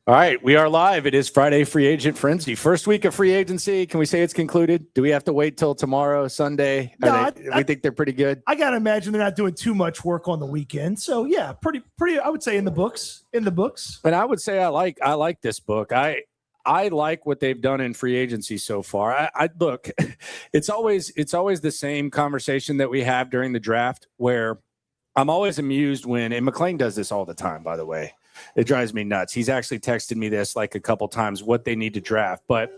All right, we are live. It is Friday Free Agent Frenzy. First week of free agency. Can we say it's concluded? Do we have to wait till tomorrow, Sunday? No, we think they're pretty good. I got to imagine they're not doing too much work on the weekend. So, yeah, pretty. I would say in the books. And I would say I like this book. I like what they've done in free agency so far. I look, it's always the same conversation that we have during the draft where I'm always amused when, and McClain does this all the time, by the way. It drives me nuts. He's actually texted me this like a couple times, what they need to draft. But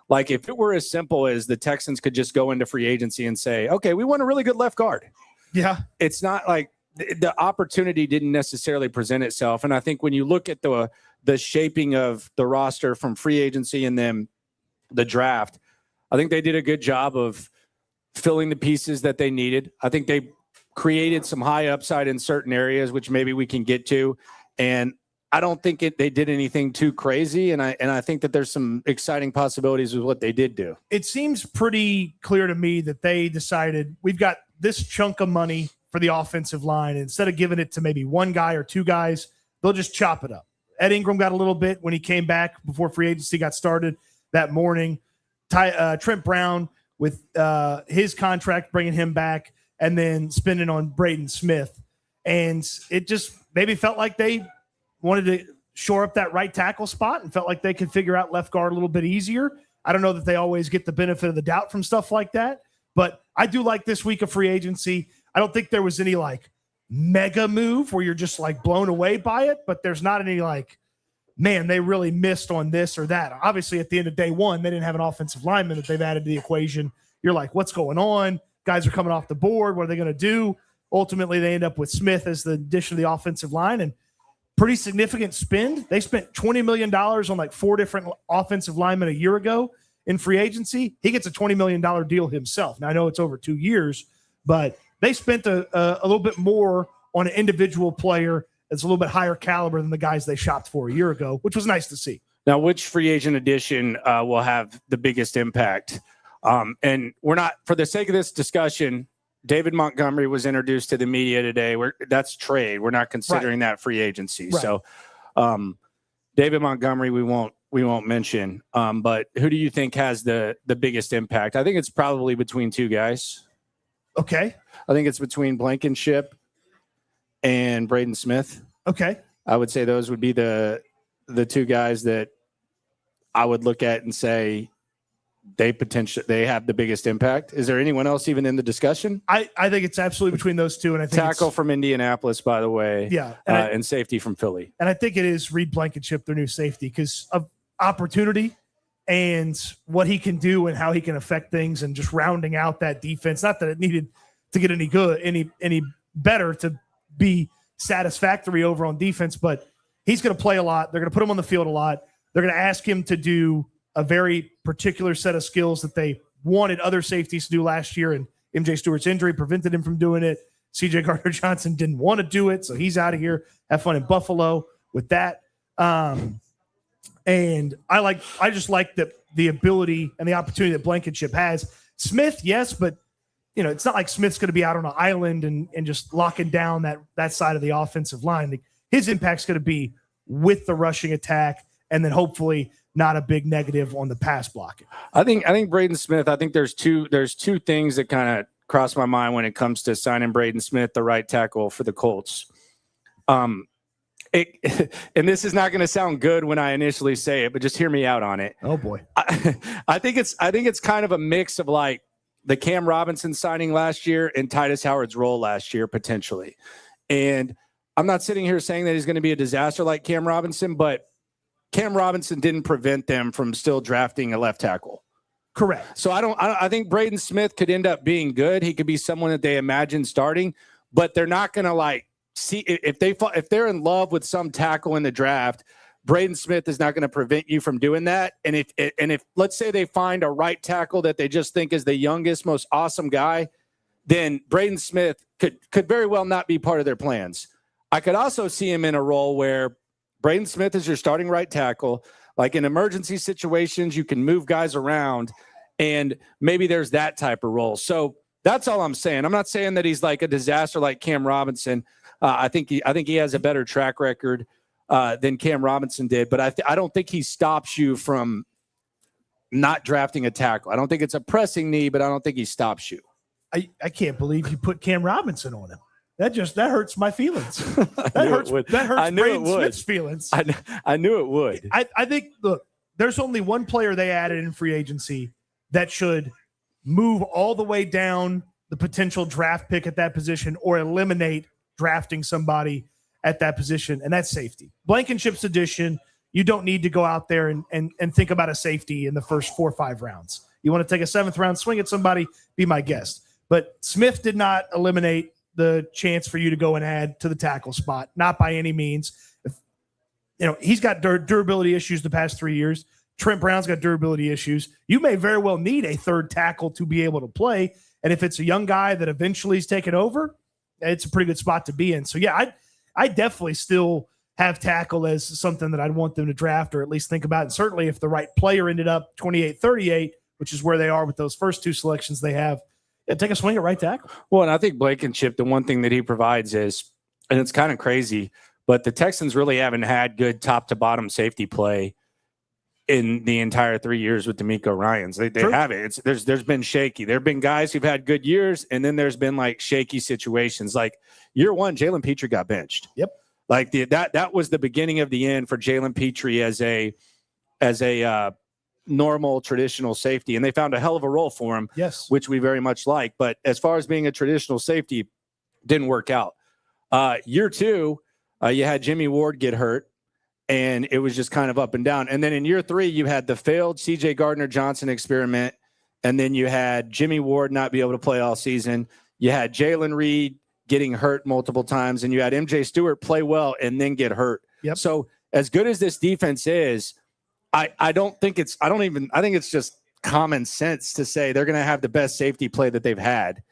like if it were as simple as the Texans could just go into free agency and say, okay, we want a really good left guard. Yeah. It's not like the opportunity didn't necessarily present itself. And I think when you look at the shaping of the roster from free agency and then the draft, I think they did a good job of filling the pieces that they needed. I think they created some high upside in certain areas, which maybe we can get to. And I don't think they did anything too crazy. And I think that there's some exciting possibilities with what they did do. It seems pretty clear to me that they decided we've got this chunk of money for the offensive line. And instead of giving it to maybe one guy or two guys, they'll just chop it up. Ed Ingram got a little bit when he came back before free agency got started that morning. Trent Brown with his contract, bringing him back, and then spending on Braden Smith. And it just maybe felt like they wanted to shore up that right tackle spot and felt like they could figure out left guard a little bit easier. I don't know that they always get the benefit of the doubt from stuff like that, but I do like this week of free agency. I don't think there was any like mega move where you're just like blown away by it, but there's not any like, man, they really missed on this or that. Obviously, at the end of day one, they didn't have an offensive lineman that they've added to the equation. You're like, what's going on? Guys are coming off the board. What are they going to do? Ultimately, they end up with Smith as the addition of the offensive line, and pretty significant spend. They spent $20 million on like 4 different offensive linemen a year ago in free agency. He gets a $20 million deal himself. Now, I know it's over 2 years, but they spent a little bit more on an individual player that's a little bit higher caliber than the guys they shopped for a year ago, which was nice to see. Now, which free agent addition will have the biggest impact? And we're not, for the sake of this discussion, David Montgomery was introduced to the media today. That's trade. We're not considering that free agency. Right. So David Montgomery, we won't mention. But who do you think has the biggest impact? I think it's probably between 2 guys. Okay. I think it's between Blankenship and Braden Smith. Okay. I would say those would be the 2 guys that I would look at and say they have the biggest impact. Is there anyone else even in the discussion? I think it's absolutely between those 2. And I think tackle from Indianapolis, by the way. Yeah. And safety from Philly. And I think it is Reed Blankenship, their new safety, because of opportunity and what he can do and how he can affect things and just rounding out that defense. Not that it needed to get any better to be satisfactory over on defense, but he's going to play a lot. They're going to put him on the field a lot. They're going to ask him to do a very particular set of skills that they wanted other safeties to do last year, and MJ Stewart's injury prevented him from doing it. CJ Gardner-Johnson didn't want to do it, so he's out of here. Have fun in Buffalo with that. And I just like the ability and the opportunity that Blankenship has. Smith, yes, but it's not like Smith's going to be out on an island and just locking down that side of the offensive line. His impact's going to be with the rushing attack, and then hopefully not a big negative on the pass blocking. I think Braden Smith, I think there's two things that kind of cross my mind when it comes to signing Braden Smith, the right tackle for the Colts. And this is not going to sound good when I initially say it, but just hear me out on it. Oh boy. I think it's kind of a mix of like the Cam Robinson signing last year and Titus Howard's role last year, potentially. And I'm not sitting here saying that he's going to be a disaster like Cam Robinson, but Cam Robinson didn't prevent them from still drafting a left tackle. Correct. So I think Braden Smith could end up being good. He could be someone that they imagine starting, but they're not going to like see if they're in love with some tackle in the draft. Braden Smith is not going to prevent you from doing that. And if let's say they find a right tackle that they just think is the youngest, most awesome guy, then Braden Smith could very well not be part of their plans. I could also see him in a role where Braden Smith is your starting right tackle. Like in emergency situations, you can move guys around, and maybe there's that type of role. So that's all I'm saying. I'm not saying that he's like a disaster like Cam Robinson. I think he has a better track record. than Cam Robinson did. But I don't think he stops you from not drafting a tackle. I don't think it's a pressing need, but I don't think he stops you. I can't believe you put Cam Robinson on him. That hurts my feelings. That hurts Braden Smith's feelings. I knew it would. I think, look, there's only one player they added in free agency that should move all the way down the potential draft pick at that position or eliminate drafting somebody at that position, and that's safety. Blankenship's addition, you don't need to go out there and think about a safety in the first 4 or 5 rounds. You want to take a 7th round swing at somebody, be my guest. But Smith did not eliminate the chance for you to go and add to the tackle spot, not by any means. He's got durability issues the past 3 years. Trent Brown's got durability issues. You may very well need a 3rd tackle to be able to play. And if it's a young guy that eventually is taken over, it's a pretty good spot to be in. So, yeah, I definitely still have tackle as something that I'd want them to draft or at least think about. And certainly if the right player ended up 28-38, which is where they are with those first 2 selections they have, take a swing at right tackle. Well, and I think Blankenship, the one thing that he provides is, and it's kind of crazy, but the Texans really haven't had good top-to-bottom safety play in the entire 3 years with D'Amico Ryans. They have it. There's been shaky. There have been guys who've had good years, and then there's been like shaky situations. Like year 1, Jalen Petrie got benched. Yep. Like that was the beginning of the end for Jalen Petrie as a normal traditional safety, and they found a hell of a role for him. Yes, which we very much like. But as far as being a traditional safety, didn't work out. Year 2, you had Jimmy Ward get hurt. And it was just kind of up and down. And then in year 3, you had the failed C.J. Gardner-Johnson experiment. And then you had Jimmy Ward not be able to play all season. You had Jalen Reed getting hurt multiple times. And you had M.J. Stewart play well and then get hurt. Yep. So as good as this defense is, I think it's just common sense to say they're going to have the best safety play that they've had.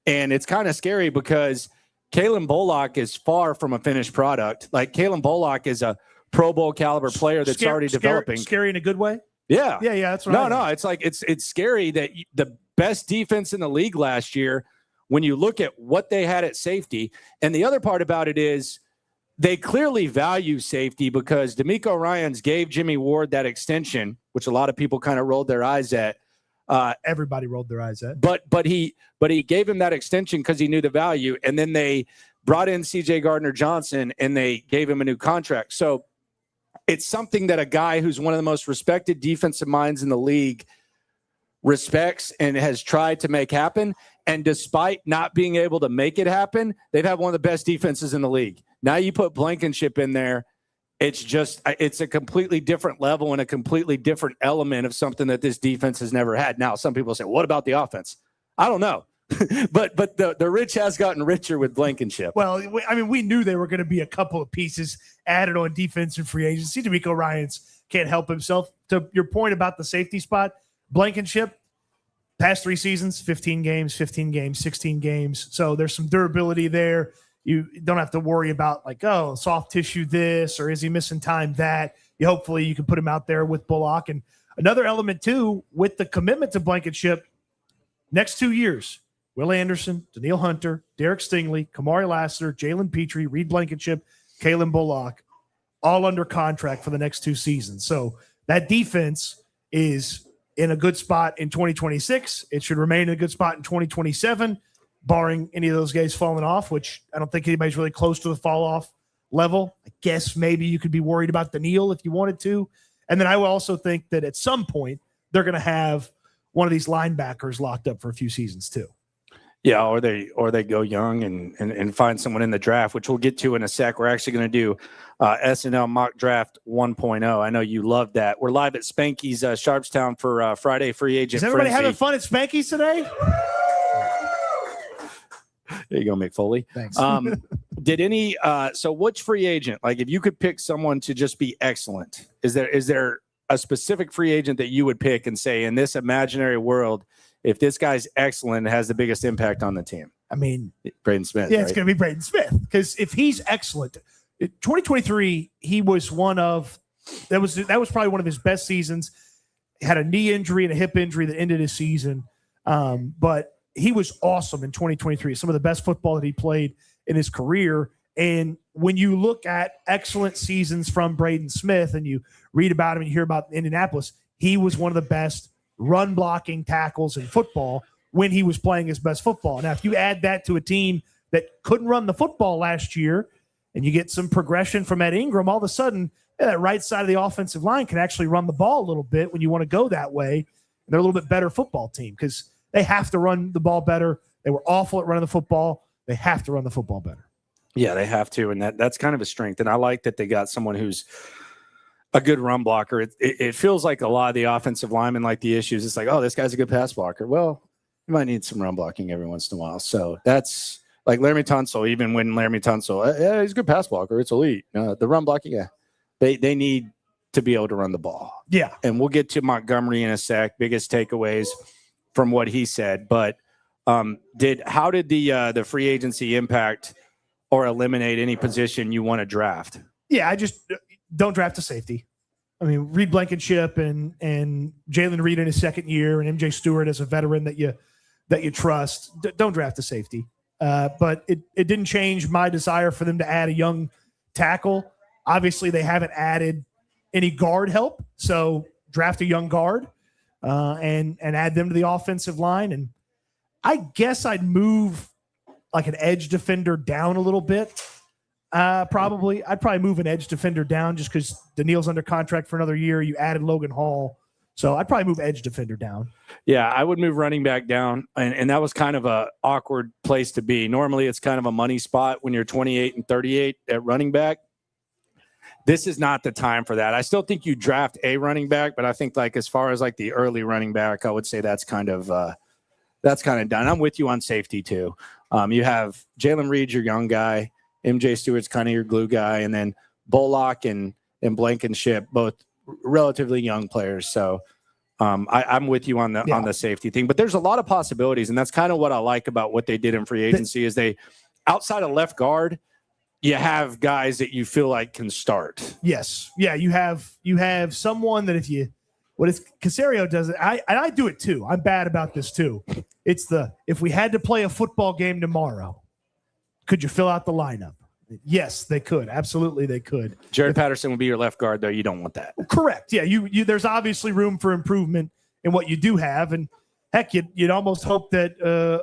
And it's kind of scary because Kalen Bullock is far from a finished product. Like Kalen Bullock is a Pro Bowl caliber player that's already developing. Scary in a good way? Yeah. Yeah, that's what it's like it's scary that the best defense in the league last year, when you look at what they had at safety, and the other part about it is they clearly value safety because D'Amico Ryans gave Jimmy Ward that extension, which a lot of people kind of rolled their eyes at. Everybody rolled their eyes at. But he gave him that extension because he knew the value, and then they brought in C.J. Gardner-Johnson and they gave him a new contract. So it's something that a guy who's one of the most respected defensive minds in the league respects and has tried to make happen. And despite not being able to make it happen, they've had one of the best defenses in the league. Now you put Blankenship in there. It's a completely different level and a completely different element of something that this defense has never had. Now, some people say, what about the offense? I don't know. but the rich has gotten richer with Blankenship. Well, I mean, we knew there were going to be a couple of pieces added on defense and free agency. D'Amico Ryans can't help himself. To your point about the safety spot, Blankenship, past 3 seasons, 15 games, 16 games. So there's some durability there. You don't have to worry about soft tissue this, or is he missing time that. Hopefully you can put him out there with Bullock. And another element too, with the commitment to Blankenship, next 2 years, Will Anderson, Daniil Hunter, Derek Stingley, Kamari Lassiter, Jalen Petrie, Reed Blankenship, Kalen Bullock, all under contract for the next 2 seasons. So that defense is in a good spot in 2026. It should remain in a good spot in 2027, barring any of those guys falling off, which I don't think anybody's really close to the fall-off level. I guess maybe you could be worried about Daniil if you wanted to. And then I will also think that at some point they're going to have one of these linebackers locked up for a few seasons too. Yeah, or they go young and find someone in the draft, which we'll get to in a sec. We're actually going to do S&L Mock Draft 1.0. I know you love that. We're live at Spanky's Sharpstown for Friday Free Agent Is everybody Frenzy. having fun at Spanky's today? There you go, McFoley. Thanks. So which free agent, like if you could pick someone to just be excellent, is there a specific free agent that you would pick and say, in this imaginary world, if this guy's excellent, it has the biggest impact on the team? I mean, Braden Smith. Yeah, right? It's going to be Braden Smith, because if he's excellent, 2023, he was that was probably one of his best seasons. He had a knee injury and a hip injury that ended his season. But he was awesome in 2023. Some of the best football that he played in his career. And when you look at excellent seasons from Braden Smith and you read about him and you hear about Indianapolis, he was one of the best run blocking tackles in football when he was playing his best football. Now, if you add that to a team that couldn't run the football last year and you get some progression from Ed Ingram, all of a sudden that right side of the offensive line can actually run the ball a little bit when you want to go that way. And they're a little bit better football team because they have to run the ball better. They were awful at running the football. They have to run the football better. Yeah, they have to, and that's kind of a strength. And I like that they got someone who's a good run blocker. It feels like a lot of the offensive linemen like the issues. It's like, oh, this guy's a good pass blocker. Well, you might need some run blocking every once in a while. So that's like Laramie Tunsil. Even when Laramie Tunsil, yeah, he's a good pass blocker. It's elite. The run blocking, yeah, they need to be able to run the ball. Yeah, and we'll get to Montgomery in a sec. Biggest takeaways from what he said, but how did the free agency impact or eliminate any position you want to draft? Yeah, I just don't draft a safety. I mean, Reed Blankenship and Jalen Reed in his second year and MJ Stewart as a veteran that you trust. Don't draft a safety. But it didn't change my desire for them to add a young tackle. Obviously, they haven't added any guard help, so draft a young guard and add them to the offensive line. And I guess I'd move like an edge defender down a little bit. I'd probably move an edge defender down just because Daniil's under contract for another year. You added Logan Hall. So I'd probably move edge defender down. Yeah, I would move running back down. And that was kind of a awkward place to be. Normally it's kind of a money spot when you're 28 and 38 at running back. This is not the time for that. I still think you draft a running back, but I think like as far as like the early running back, I would say that's kind of done. I'm with you on safety too. You have Jalen Reed, your young guy. MJ Stewart's kind of your glue guy, and then Bullock and Blankenship, both relatively young players. So I'm with you on the safety thing. But there's a lot of possibilities, and that's kind of what I like about what they did in free agency is they, outside of left guard, you have guys that you feel like can start. Yes. Yeah, you have someone that if Caserio does it, I do it too. I'm bad about this too. It's if we had to play a football game tomorrow, could you fill out the lineup? Yes, they could. Absolutely, they could. Jared Patterson would be your left guard, though. You don't want that. Correct. Yeah, you there's obviously room for improvement in what you do have, and heck, you'd almost hope that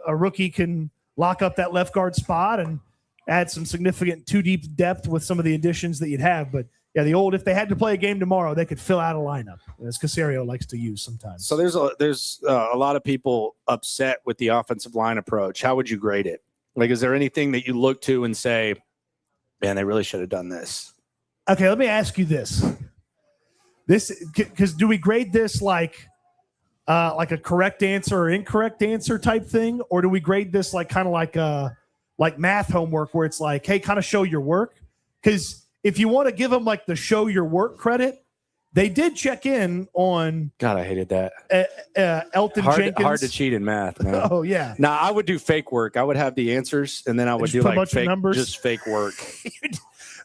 a rookie can lock up that left guard spot and add some significant two deep depth with some of the additions that you'd have. But yeah, if they had to play a game tomorrow, they could fill out a lineup, as Caserio likes to use sometimes. So there's a lot of people upset with the offensive line approach. How would you grade it? Like, is there anything that you look to and say, man, they really should have done this? Okay, let me ask you this. Because do we grade this like a correct answer or incorrect answer type thing? Or do we grade this like kind of like math homework where it's like, hey, kind of show your work? Because if you want to give them like the show your work credit, they did check in on. God, I hated that. Elton Jenkins. Hard to cheat in math, man. Oh, yeah. Now, I would do fake work. I would have the answers, and then I would do like fake, just fake work.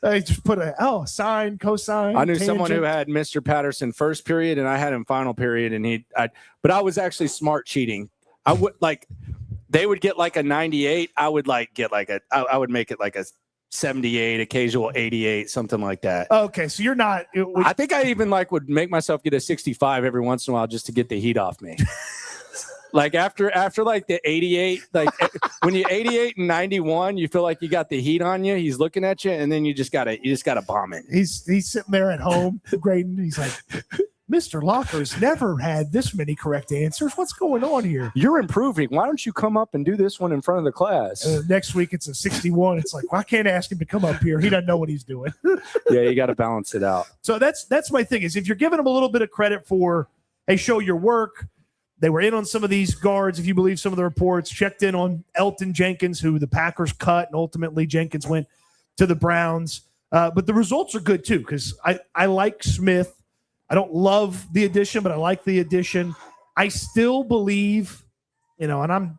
I just put sine, cosine. I knew tangent. someone who had Mr. Patterson first period, and I had him final period, and but I was actually smart cheating. I would they would get like a 98. I would get I would make it like a 78, occasional 88, something like that. Okay, so you're not. I think I even would make myself get a 65 every once in a while just to get the heat off me. Like after like the 88, like when you're 88 and 91, you feel like you got the heat on you. He's looking at you, and then you just gotta bomb it. He's sitting there at home grading. He's like, Mr. Locker's never had this many correct answers. What's going on here? You're improving. Why don't you come up and do this one in front of the class? Next week it's a 61. It's like, well, I can't ask him to come up here. He doesn't know what he's doing. Yeah, you got to balance it out. So that's my thing is if you're giving him a little bit of credit for, hey, show your work. They were in on some of these guards, if you believe some of the reports, checked in on Elton Jenkins, who the Packers cut, and ultimately Jenkins went to the Browns. But the results are good, too, because I like Smith. I don't love the addition, but I like the addition. I still believe, and I'm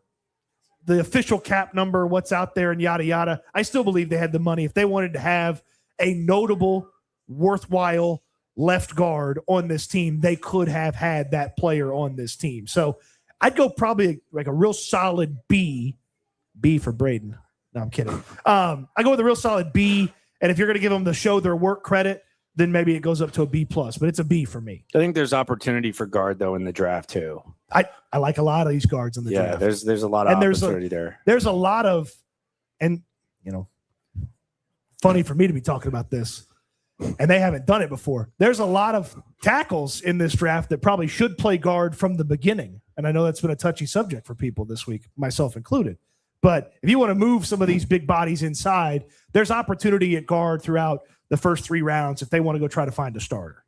the official cap number, what's out there and yada, yada. I still believe they had the money. If they wanted to have a notable, worthwhile left guard on this team, they could have had that player on this team. So I'd go probably like a real solid B for Braden. No, I'm kidding. I go with a real solid B. And if you're going to give them the show their work credit, then maybe it goes up to a B+, but it's a B for me. I think there's opportunity for guard, though, in the draft, too. I like a lot of these guards in the draft. Yeah, there's a lot of opportunity there. There's a lot of, and, funny for me to be talking about this, and they haven't done it before. There's a lot of tackles in this draft that probably should play guard from the beginning. And I know that's been a touchy subject for people this week, myself included. But if you want to move some of these big bodies inside, there's opportunity at guard throughout the first 3 rounds if they want to go try to find a starter.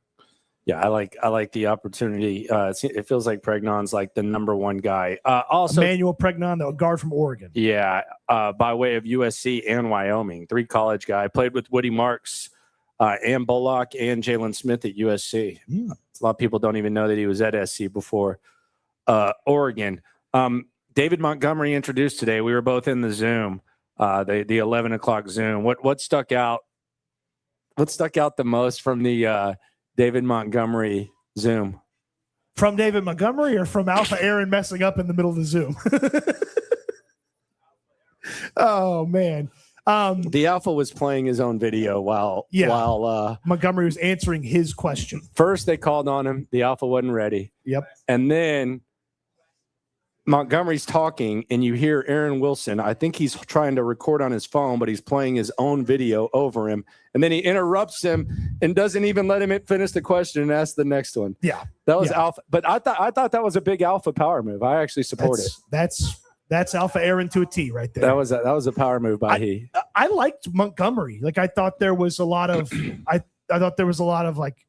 Yeah, I like the opportunity. It feels like Pregnon's like the number 1 guy. Also, Emmanuel Pregnon, the guard from Oregon. Yeah, by way of USC and Wyoming, 3 college guy. Played with Woody Marks and Bullock and Jalen Smith at USC. A lot of people don't even know that he was at SC before Oregon. David Montgomery introduced today. We were both in the Zoom, the 11 o'clock Zoom. What stuck out? What stuck out the most from the David Montgomery Zoom? From David Montgomery or from Alpha Aaron messing up in the middle of the Zoom? Oh, man. The Alpha was playing his own video while Montgomery was answering his question. First, they called on him. The Alpha wasn't ready. Yep. And then Montgomery's talking, and you hear Aaron Wilson. I think he's trying to record on his phone, but he's playing his own video over him. And then he interrupts him and doesn't even let him finish the question and ask the next one. Yeah. That was Alpha. But I thought that was a big Alpha power move. I actually support it. That's Alpha Aaron to a T right there. That was a power move by he. I liked Montgomery. Like, I thought there was a lot of I thought there was a lot of like,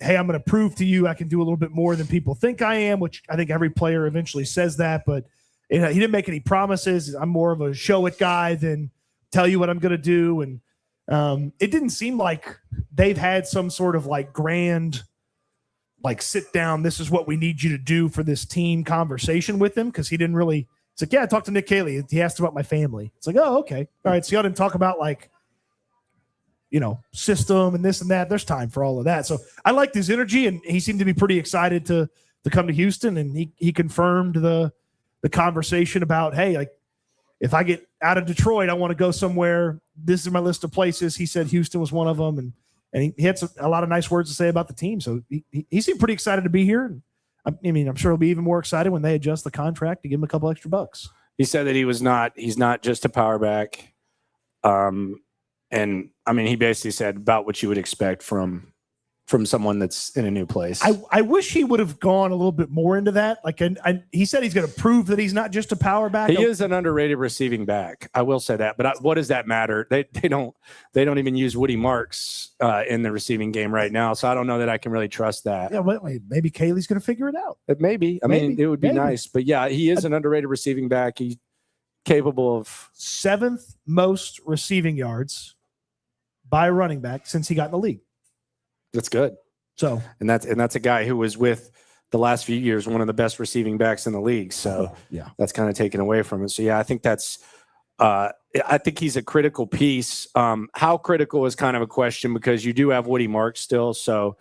hey, I'm going to prove to you I can do a little bit more than people think I am, which I think every player eventually says that. But he didn't make any promises. I'm more of a show it guy than tell you what I'm going to do. And it didn't seem like they've had some sort of like grand, like sit down, this is what we need you to do for this team conversation with him. Cause he didn't really, it's like, yeah, I talked to Nick Haley. He asked about my family. It's like, oh, okay. All right. So y'all didn't talk about like, system and this and that. There's time for all of that. So I liked his energy, and he seemed to be pretty excited to come to Houston. And he confirmed the conversation about, hey, like if I get out of Detroit, I want to go somewhere. This is my list of places. He said Houston was one of them. And he had a lot of nice words to say about the team. So he seemed pretty excited to be here. I mean, I'm sure he'll be even more excited when they adjust the contract to give him a couple extra bucks. He said that he's not just a power back. And I mean, he basically said about what you would expect from someone that's in a new place. I wish he would have gone a little bit more into that. Like, he said he's going to prove that he's not just a power back. He is an underrated receiving back. I will say that. But what does that matter? They don't even use Woody Marks in the receiving game right now. So I don't know that I can really trust that. Yeah, wait, maybe Kaylee's going to figure it out. Maybe. I mean, it would be nice. But yeah, he is an underrated receiving back. He's capable of 7th most receiving yards by a running back since he got in the league. That's good. So, and that's a guy who was with the last few years one of the best receiving backs in the league. So yeah, that's kind of taken away from it. So yeah, I think I think he's a critical piece. How critical is kind of a question because you do have Woody Marks still. So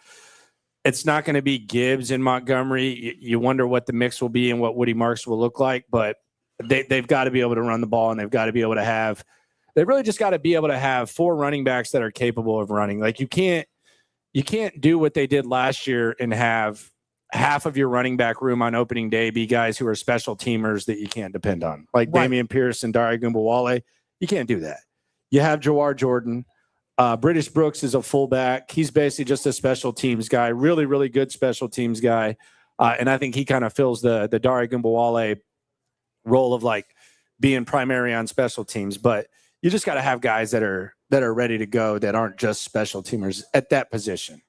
it's not going to be Gibbs and Montgomery. You wonder what the mix will be and what Woody Marks will look like, but they've got to be able to run the ball, and they've got to be able to have. They really just got to be able to have 4 running backs that are capable of running. Like you can't do what they did last year and have half of your running back room on opening day be guys who are special teamers that you can't depend on, like right. Damian Pierce and Dare Gumbawale. You can't do that. You have Jawar Jordan. British Brooks is a fullback. He's basically just a special teams guy, really, really good special teams guy. And I think he kind of fills the Dare Gumbawale role of like being primary on special teams. But you just got to have guys that are ready to go that aren't just special teamers at that position.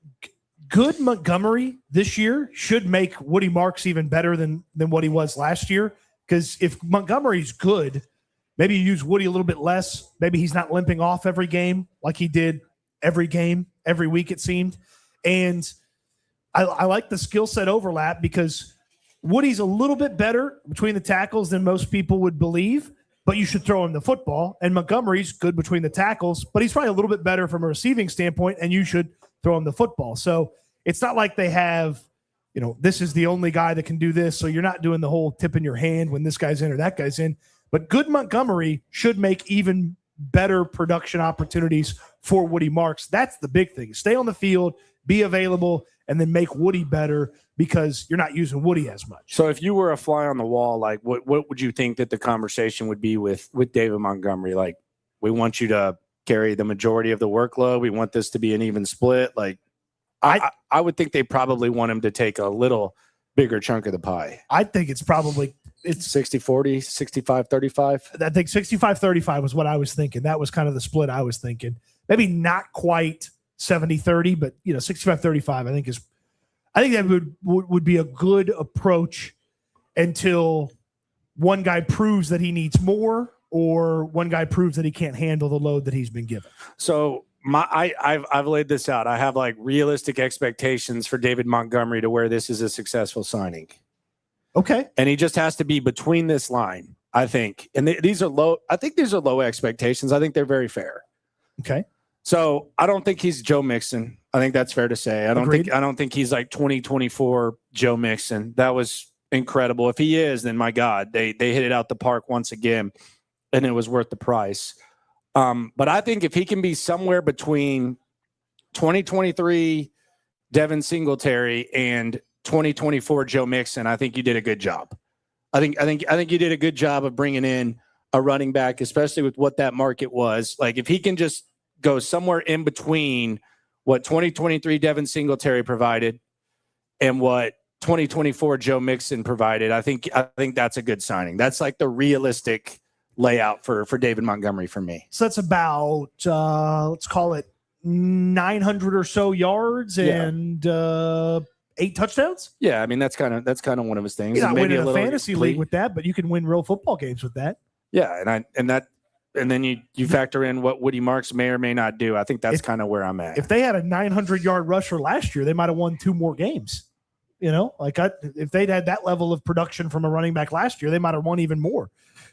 Good Montgomery this year should make Woody Marks even better than what he was last year. Because if Montgomery's good, maybe you use Woody a little bit less. Maybe he's not limping off every game like he did every game, every week it seemed. And I like the skill set overlap because Woody's a little bit better between the tackles than most people would believe. But you should throw him the football. And Montgomery's good between the tackles, but he's probably a little bit better from a receiving standpoint, and you should throw him the football. So it's not like they have, this is the only guy that can do this. So you're not doing the whole tip in your hand when this guy's in or that guy's in. But good Montgomery should make even better production opportunities for Woody Marks. That's the big thing. Stay on the field, be available, and then make Woody better because you're not using Woody as much. So if you were a fly on the wall, like what would you think that the conversation would be with David Montgomery? Like, we want you to carry the majority of the workload. We want this to be an even split. Like, I would think they probably want him to take a little bigger chunk of the pie. I think it's 60-40, 65-35. I think 65-35 was what I was thinking. That was kind of the split I was thinking. Maybe not quite 70-30, but 65-35 I think that would be a good approach until one guy proves that he needs more or one guy proves that he can't handle the load that he's been given. So I've laid this out. I have like realistic expectations for David Montgomery to where this is a successful signing. Okay. And he just has to be between this line, I think. And these are low. I think these are low expectations. I think they're very fair. Okay. So I don't think he's Joe Mixon. I think that's fair to say. I don't think he's like 2024 Joe Mixon. That was incredible. If he is, then my God, they hit it out the park once again, and it was worth the price. But I think if he can be somewhere between 2023 Devin Singletary and 2024 Joe Mixon, I think you did a good job. I think you did a good job of bringing in a running back, especially with what that market was. Like, if he can just go somewhere in between what 2023 Devin Singletary provided and what 2024 Joe Mixon provided, I think that's a good signing. That's like the realistic layout for David Montgomery for me. So that's about let's call it 900 or so yards and 8 touchdowns. Yeah, I mean that's kind of one of his things. You're not maybe winning a fantasy league with that, but you can win real football games with that. Yeah, and then you factor in what Woody Marks may or may not do. I think that's kind of where I'm at. If they had a 900-yard rusher last year, they might have won 2 more games. If they'd had that level of production from a running back last year, they might have won even more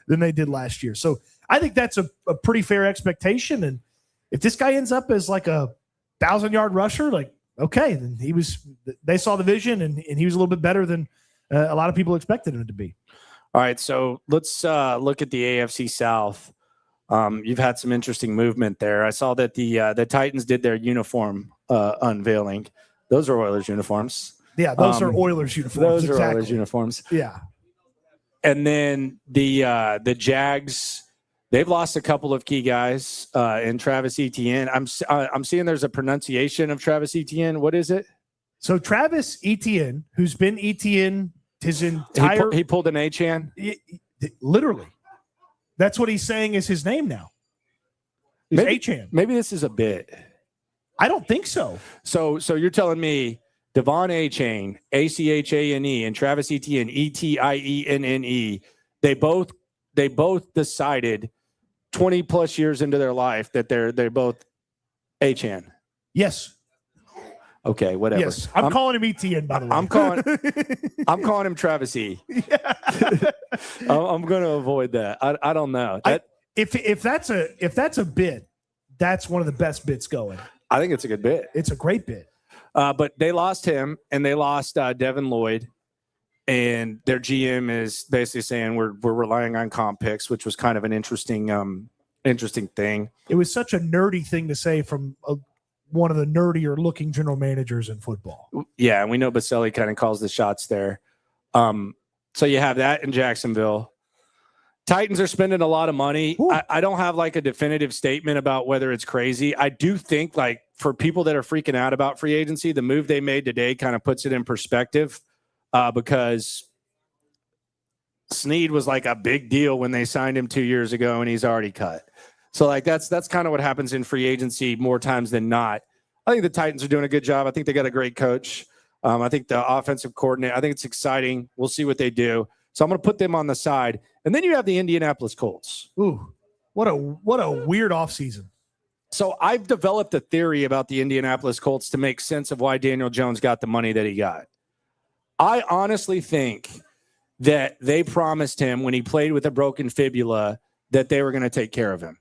than they did last year. So I think that's a pretty fair expectation. And if this guy ends up as like a 1,000-yard rusher, like, okay, then they saw the vision and he was a little bit better than a lot of people expected him to be. All right, so let's look at the AFC South. You've had some interesting movement there. I saw that the Titans did their uniform unveiling. Those are Oilers uniforms. Yeah, those are Oilers uniforms. Those are Oilers uniforms. Yeah. And then the Jags, they've lost a couple of key guys in Travis Etienne. I'm seeing there's a pronunciation of Travis Etienne. What is it? So Travis Etienne, who's been Etienne his entire he pulled an H-Chan? Literally. That's what he's saying is his name now. H-Chan. Maybe this is a bit. I don't think so. So you're telling me Devon Achane, Achane, and Travis Etienne, Etienne, they both decided 20 plus years into their life that they're both Achane. Yes. Okay, whatever. Yes, I'm calling him Etienne, by the way. I'm calling him Travis E. Yeah. I'm going to avoid that. I don't know. If that's a bit, that's one of the best bits going. I think it's a good bit. It's a great bit. But they lost him, and they lost Devin Lloyd, and their GM is basically saying we're relying on comp picks, which was kind of an interesting thing. It was such a nerdy thing to say from one of the nerdier looking general managers in football. Yeah, and we know Baselli kind of calls the shots there. So you have that in Jacksonville. Titans are spending a lot of money. I don't have like a definitive statement about whether it's crazy. I do think like for people that are freaking out about free agency, the move they made today kind of puts it in perspective because Snead was like a big deal when they signed him 2 years ago and he's already cut. So like that's kind of what happens in free agency more times than not. I think the Titans are doing a good job. I think they got a great coach. I think the offensive coordinator, I think it's exciting. We'll see what they do. So I'm going to put them on the side. And then you have the Indianapolis Colts. Ooh, what a weird offseason. So I've developed a theory about the Indianapolis Colts to make sense of why Daniel Jones got the money that he got. I honestly think that they promised him when he played with a broken fibula that they were going to take care of him.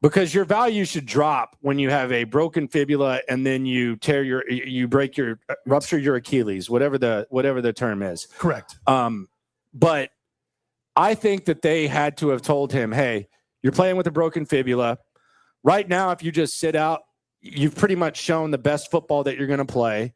Because your value should drop when you have a broken fibula and then you rupture your Achilles, whatever the term is. Correct. But I think that they had to have told him, hey, you're playing with a broken fibula. Right now, if you just sit out, you've pretty much shown the best football that you're going to play.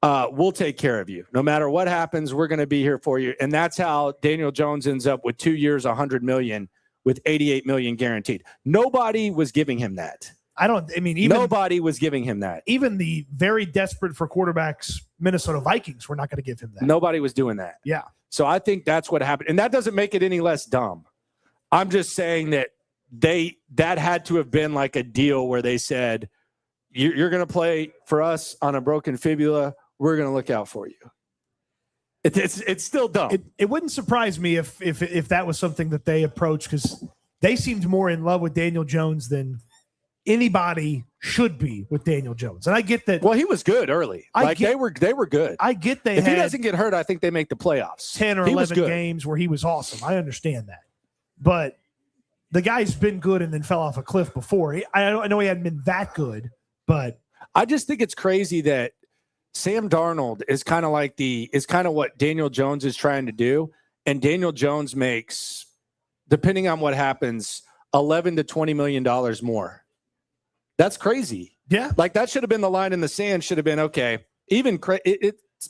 We'll take care of you. No matter what happens, we're going to be here for you. And that's how Daniel Jones ends up with 2 years, $100 million, with $88 million guaranteed. Nobody was giving him that. Nobody was giving him that. Even the very desperate for quarterbacks Minnesota Vikings were not going to give him that. Nobody was doing that. Yeah. So I think that's what happened. And that doesn't make it any less dumb. I'm just saying that that had to have been like a deal where they said, you're going to play for us on a broken fibula. We're going to look out for you. It's still dumb. It wouldn't surprise me if that was something that they approached, because they seemed more in love with Daniel Jones than anybody should be with Daniel Jones. And I get that. Well, he was good early. They were good. I get if he doesn't get hurt, I think they make the playoffs. 10 or 11 games where he was awesome. I understand that. But the guy's been good and then fell off a cliff before. I know he hadn't been that good, but I just think it's crazy that Sam Darnold is kind of what Daniel Jones is trying to do. And Daniel Jones makes, depending on what happens, $11 to $20 million more. That's crazy. Yeah. Like that should have been the line in the sand, should have been, okay. Even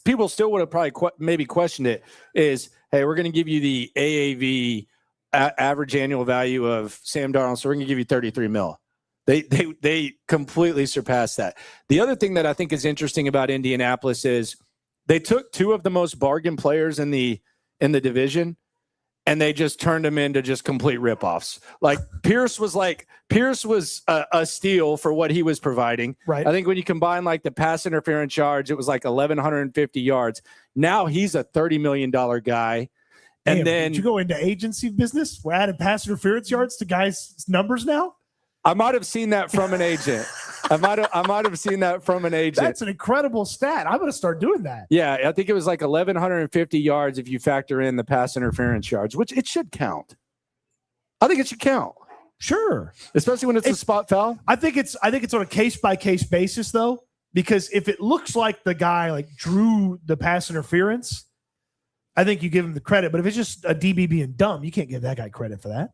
people still would have probably maybe questioned it is, hey, we're going to give you the AAV average annual value of Sam Darnold. So we're going to give you $33 million. They completely surpassed that. The other thing that I think is interesting about Indianapolis is they took two of the most bargain players in the division, and they just turned them into just complete ripoffs. Like Pierce was a steal for what he was providing. Right. I think when you combine like the pass interference yards, it was like 1,150 yards. Now he's a $30 million guy. And then did you go into agency business? We're adding pass interference yards to guys' numbers now. I might have seen that from an agent. I might have seen that from an agent. That's an incredible stat. I'm going to start doing that. Yeah, I think it was like 1,150 yards if you factor in the pass interference yards, which it should count. I think it should count. Sure, especially when it's a spot foul. I think it's on a case by case basis though, because if it looks like the guy like drew the pass interference, I think you give him the credit. But if it's just a DB being dumb, you can't give that guy credit for that.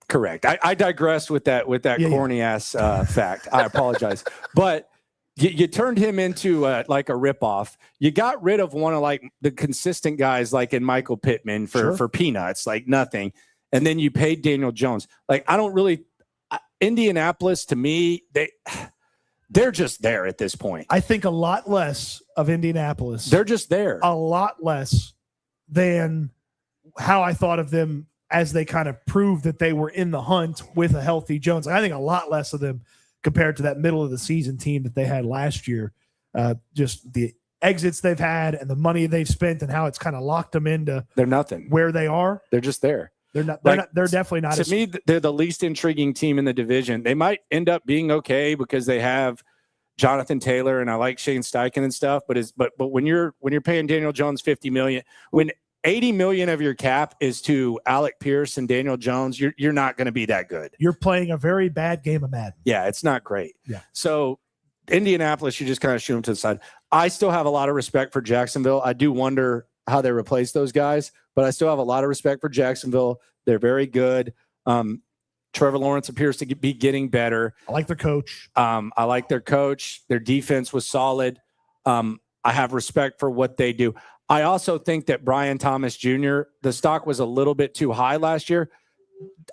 Correct. I digressed with that corny ass fact. I apologize, but you turned him into like a ripoff. You got rid of one of like the consistent guys, like in Michael Pittman for peanuts, like nothing, and then you paid Daniel Jones. Like I don't really. Indianapolis, to me, they're just there at this point. I think a lot less of Indianapolis. They're just there. A lot less than how I thought of them as they kind of proved that they were in the hunt with a healthy Jones. I think a lot less of them compared to that middle of the season team that they had last year. Just the exits they've had and the money they've spent and how it's kind of locked them into they're nothing where they are. They're just there. They're definitely not. To me, they're the least intriguing team in the division. They might end up being okay because they have Jonathan Taylor and I like Shane Steichen and stuff. But when you're paying Daniel Jones $50 million, when $80 million of your cap is to Alec Pierce and Daniel Jones, you're not going to be that good. You're playing a very bad game of Madden. Yeah, it's not great. Yeah. So Indianapolis, you just kind of shoot them to the side. I still have a lot of respect for Jacksonville. I do wonder how they replace those guys, but I still have a lot of respect for Jacksonville. They're very good. Trevor Lawrence appears to be getting better. I like their coach. I like their coach. Their defense was solid. I have respect for what they do. I also think that Brian Thomas Jr., the stock was a little bit too high last year.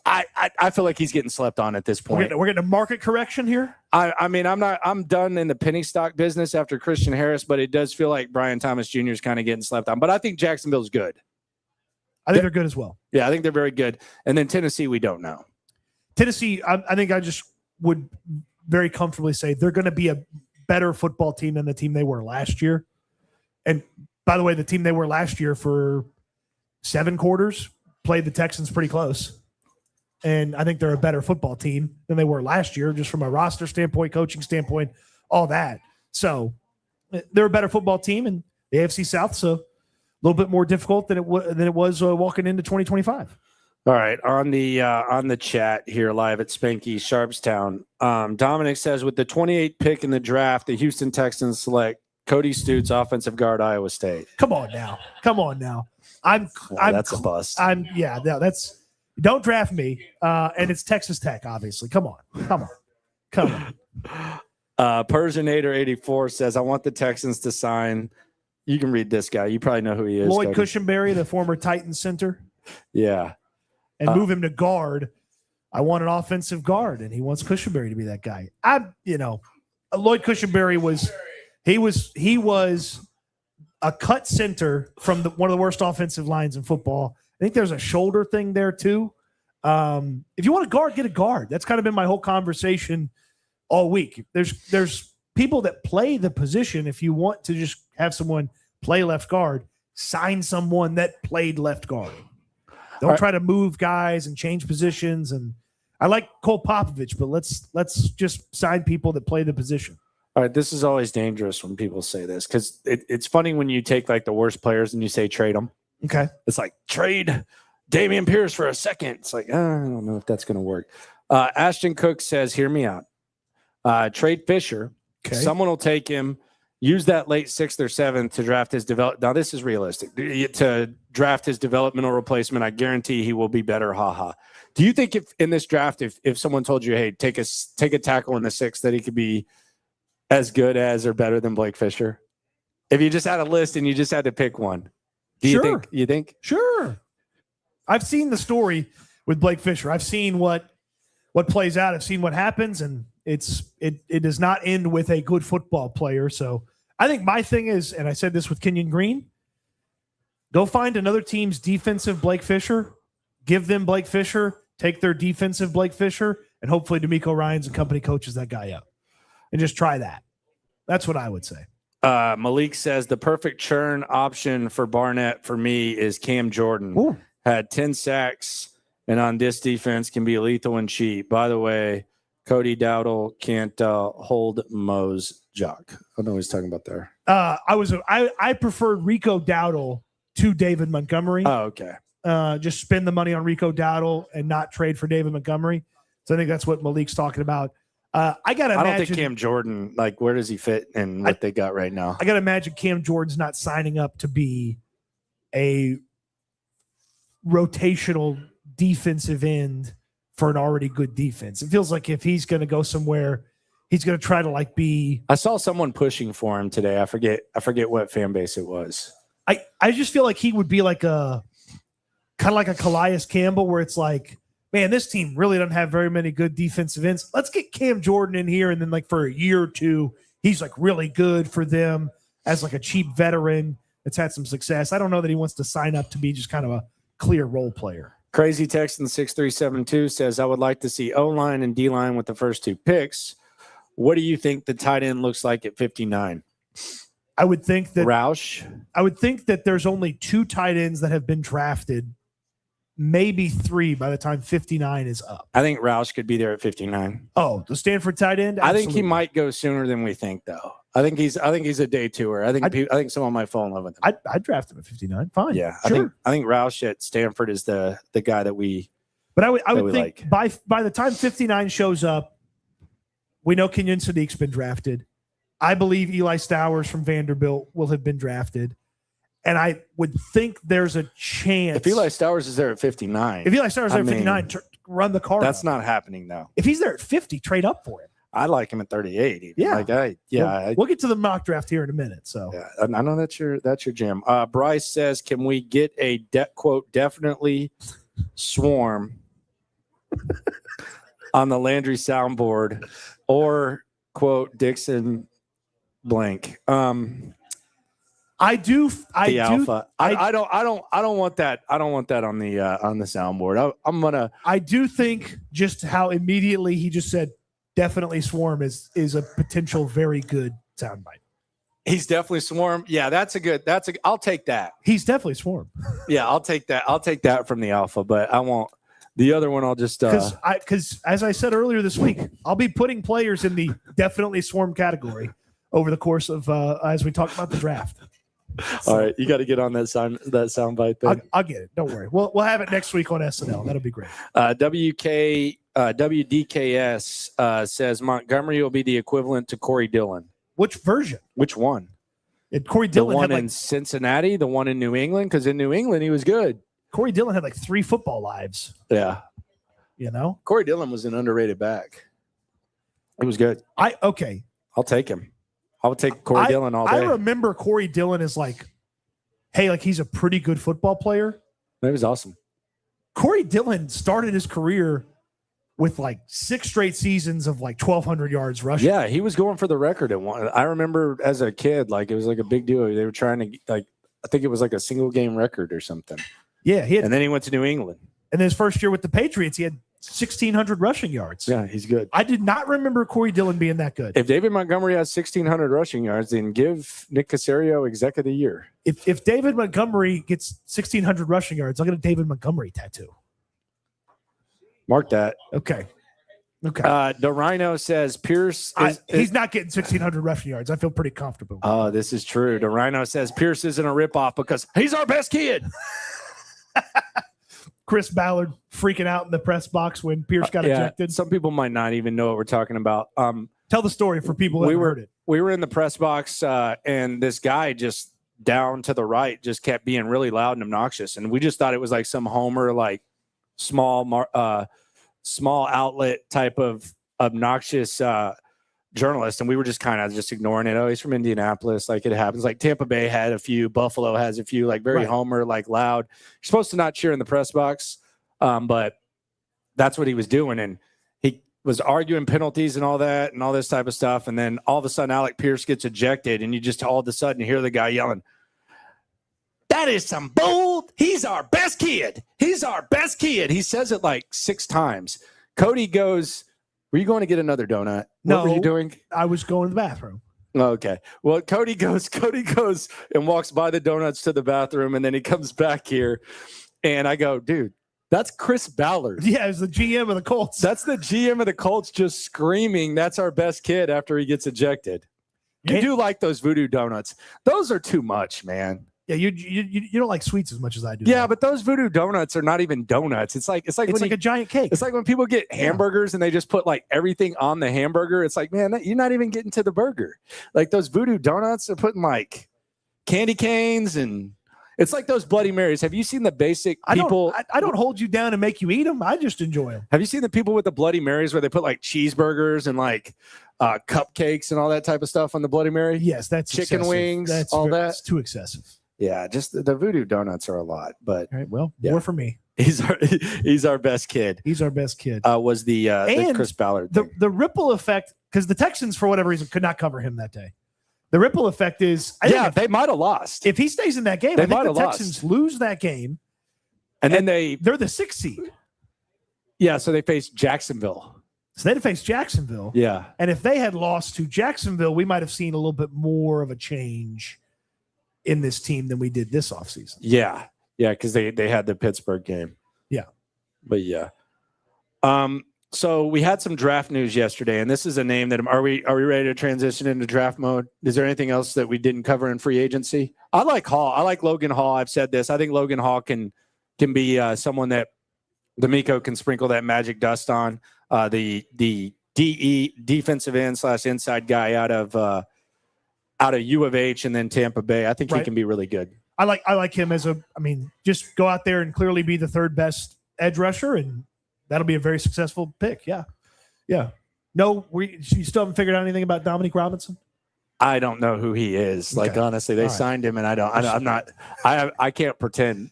I feel like he's getting slept on at this point. We're getting a market correction here. I'm done in the penny stock business after Christian Harris, but it does feel like Brian Thomas Jr. is kind of getting slept on. But I think Jacksonville's good. I think they're good as well. Yeah, I think they're very good. And then Tennessee, we don't know. Tennessee, I think I just would very comfortably say they're going to be a better football team than the team they were last year. And by the way, the team they were last year for 7 quarters played the Texans pretty close. And I think they're a better football team than they were last year, just from a roster standpoint, coaching standpoint, all that. So they're a better football team in the AFC South. So a little bit more difficult than it was walking into 2025. All right. On the chat here live at Spanky Sharpstown, Dominic says, with the 28th pick in the draft, the Houston Texans select Cody Stutes, offensive guard, Iowa State. Come on now. That's a bust. Don't draft me. And it's Texas Tech, obviously. Come on. Persianator 84 says, I want the Texans to sign. You can read this guy. You probably know who he is. Lloyd Cushenberry, the former Titans center. Yeah. And move him to guard. I want an offensive guard, and he wants Cushenberry to be that guy. Lloyd Cushenberry was a cut center from one of the worst offensive lines in football. I think there's a shoulder thing there too. If you want a guard, get a guard. That's kind of been my whole conversation all week. There's people that play the position. If you want to just have someone play left guard, sign someone that played left guard. Don't try to move guys and change positions. And I like Cole Popovich, but let's just sign people that play the position. All right, this is always dangerous when people say this because it's funny when you take like the worst players and you say trade them. Okay. It's like trade Dameon Pierce for a second. It's like, I don't know if that's going to work. Ashton Cook says, hear me out. Trade Fisher. Okay. Someone will take him. Use that late 6th or 7th to draft his Now, this is realistic. To draft his developmental replacement, I guarantee he will be better. Do you think if in this draft, if someone told you, hey, take a tackle in the 6th, that he could be as good as or better than Blake Fisher? If you just had a list and you just had to pick one, you think? Sure. I've seen the story with Blake Fisher. I've seen what plays out. I've seen what happens, and it does not end with a good football player. So I think my thing is, and I said this with Kenyon Green, go find another team's defensive Blake Fisher, give them Blake Fisher, take their defensive Blake Fisher, and hopefully DeMeco Ryans and company coaches that guy up. And just try that. That's what I would say. Malik says the perfect churn option for Barnett for me is Cam Jordan. Ooh. Had 10 sacks and on this defense can be lethal and cheap. By the way, Cody Dowdle can't hold Mo's jock. I don't know what he's talking about there. I preferred Rico Dowdle to David Montgomery. Oh, okay. Just spend the money on Rico Dowdle and not trade for David Montgomery. So I think that's what Malik's talking about. I don't think Cam Jordan, like, where does he fit in what they got right now? I got to imagine Cam Jordan's not signing up to be a rotational defensive end for an already good defense. It feels like if he's going to go somewhere, he's going to try to be. I saw someone pushing for him today. I forget what fan base it was. I just feel like he would be like a kind of like a Calais Campbell, where it's like, man, this team really doesn't have very many good defensive ends. Let's get Cam Jordan in here, and then like for a year or two, he's like really good for them as like a cheap veteran that's had some success. I don't know that he wants to sign up to be just kind of a clear role player. Crazy Texan 6372 says, I would like to see O-line and D-line with the first 2 picks. What do you think the tight end looks like at 59? I would think that Roush. I would think that there's only 2 tight ends that have been drafted, maybe 3 by the time 59 is up. I think Roush could be there at 59. Oh, the Stanford tight end? Absolutely. I think he might go sooner than we think, though. I think he's a day tour. I think someone might fall in love with him. I'd draft him at 59. Fine. Yeah, sure. I think Roush at Stanford is the guy that we. But I would think like. by the time 59 shows up, we know Kenyon Sadiq's been drafted. I believe Eli Stowers from Vanderbilt will have been drafted. And I would think there's a chance. If Eli Stowers is there at 59. If Eli Stowers is there at 59, run the card. That's not happening, though. If he's there at 50, trade up for him. I like him at 38. Even. Yeah. We'll get to the mock draft here in a minute. So yeah, I know that's your jam. Bryce says, can we get a quote definitely swarm on the Landry soundboard or quote Dixon blank? I do. Alpha. I don't want that. I don't want that on the soundboard. I do think just how immediately he just said definitely swarm is a potential very good soundbite. He's definitely swarm. Yeah, I'll take that. He's definitely swarm. Yeah, I'll take that. I'll take that from the Alpha, but I won't. The other one I'll just because as I said earlier this week, I'll be putting players in the definitely swarm category over the course of as we talk about the draft. So, all right, you got to get on that soundbite thing. I'll get it. Don't worry. We'll have it next week on S&L. That'll be great. WDKS says Montgomery will be the equivalent to Corey Dillon. Which version? Which one? Corey The Dillon one had in Cincinnati, the one in New England, because in New England he was good. Corey Dillon had like 3 football lives. Yeah. You know? Corey Dillon was an underrated back. He was good. Okay. I'll take him. I'll take Corey Dillon all day. I remember Corey Dillon as like, hey, like he's a pretty good football player. That was awesome. Corey Dillon started his career with like 6 straight seasons of like 1,200 yards rushing. Yeah, he was going for the record at one. I remember as a kid, like it was like a big deal. They were trying to like, I think it was like a single game record or something. Yeah, and then he went to New England. And his first year with the Patriots, he had 1,600 rushing yards. Yeah, he's good. I did not remember Corey Dillon being that good. If David Montgomery has 1,600 rushing yards, then give Nick Caserio Exec of the Year. If David Montgomery gets 1,600 rushing yards, I'll get a David Montgomery tattoo. Mark that. Okay. The Rhino says Pierce he's not getting 1,600 rushing yards. I feel pretty comfortable. Oh, this is true. The Rhino says Pierce isn't a ripoff because he's our best kid. Chris Ballard freaking out in the press box when Pierce got ejected. Some people might not even know what we're talking about. Tell the story for people who haven't heard it. We were in the press box, and this guy just down to the right just kept being really loud and obnoxious, and we just thought it was like some homer, like small outlet type of obnoxious journalist, and we were just kind of just ignoring it. Oh, he's from Indianapolis. Like it happens. Like Tampa Bay had a few, Buffalo has a few, like very homer, like loud. You're supposed to not cheer in the press box, but that's what he was doing, and he was arguing penalties and all that and all this type of stuff. And then all of a sudden, Alec Pierce gets ejected, and you just all of a sudden hear the guy yelling, "That is some bull. He's our best kid. He's our best kid." He says it like 6 times. Cody goes, "Were you going to get another donut? No, what were you doing?" I was going to the bathroom. Okay. Well, Cody goes and walks by the donuts to the bathroom, and then he comes back here, and I go, "Dude, that's Chris Ballard." Yeah, it's the GM of the Colts. That's the GM of the Colts just screaming, "That's our best kid," after he gets ejected. You do like those voodoo donuts. Those are too much, man. Yeah, you don't like sweets as much as I do. Yeah, but those voodoo donuts are not even donuts. It's like a giant cake. It's like when people get hamburgers and they just put like everything on the hamburger. It's like, man, you're not even getting to the burger. Like those voodoo donuts, they're putting like candy canes, and it's like those Bloody Marys. Have you seen the basic people? I don't hold you down and make you eat them. I just enjoy them. Have you seen the people with the Bloody Marys where they put like cheeseburgers and like cupcakes and all that type of stuff on the Bloody Mary? Yes, that's chicken excessive. wings, that's all that. It's too excessive. Yeah, just the voodoo donuts are a lot, but all right, well, more for me. He's our best kid. He's our best kid. Was the Chris Ballard thing. The ripple effect, because the Texans for whatever reason could not cover him that day. The ripple effect is, they might have lost if he stays in that game. I think the Texans lose that game, and then they're the 6th seed. Yeah, so they face Jacksonville. So they'd face Jacksonville. Yeah, and if they had lost to Jacksonville, we might have seen a little bit more of a change in this team than we did this offseason. Yeah, because they had the Pittsburgh game. Yeah, but yeah. So we had some draft news yesterday, and this is a name that are we ready to transition into draft mode? Is there anything else that we didn't cover in free agency? I like Hall. I like Logan Hall. I've said this. I think Logan Hall can be someone that D'Amico can sprinkle that magic dust on. The defensive end / inside guy out of U of H and then Tampa Bay. I think he can be really good. I like him as just go out there and clearly be the 3rd best edge rusher, and that'll be a very successful pick. Yeah. No, you still haven't figured out anything about Dominique Robinson? I don't know who he is. Okay. Like, honestly, they signed him, and I can't pretend.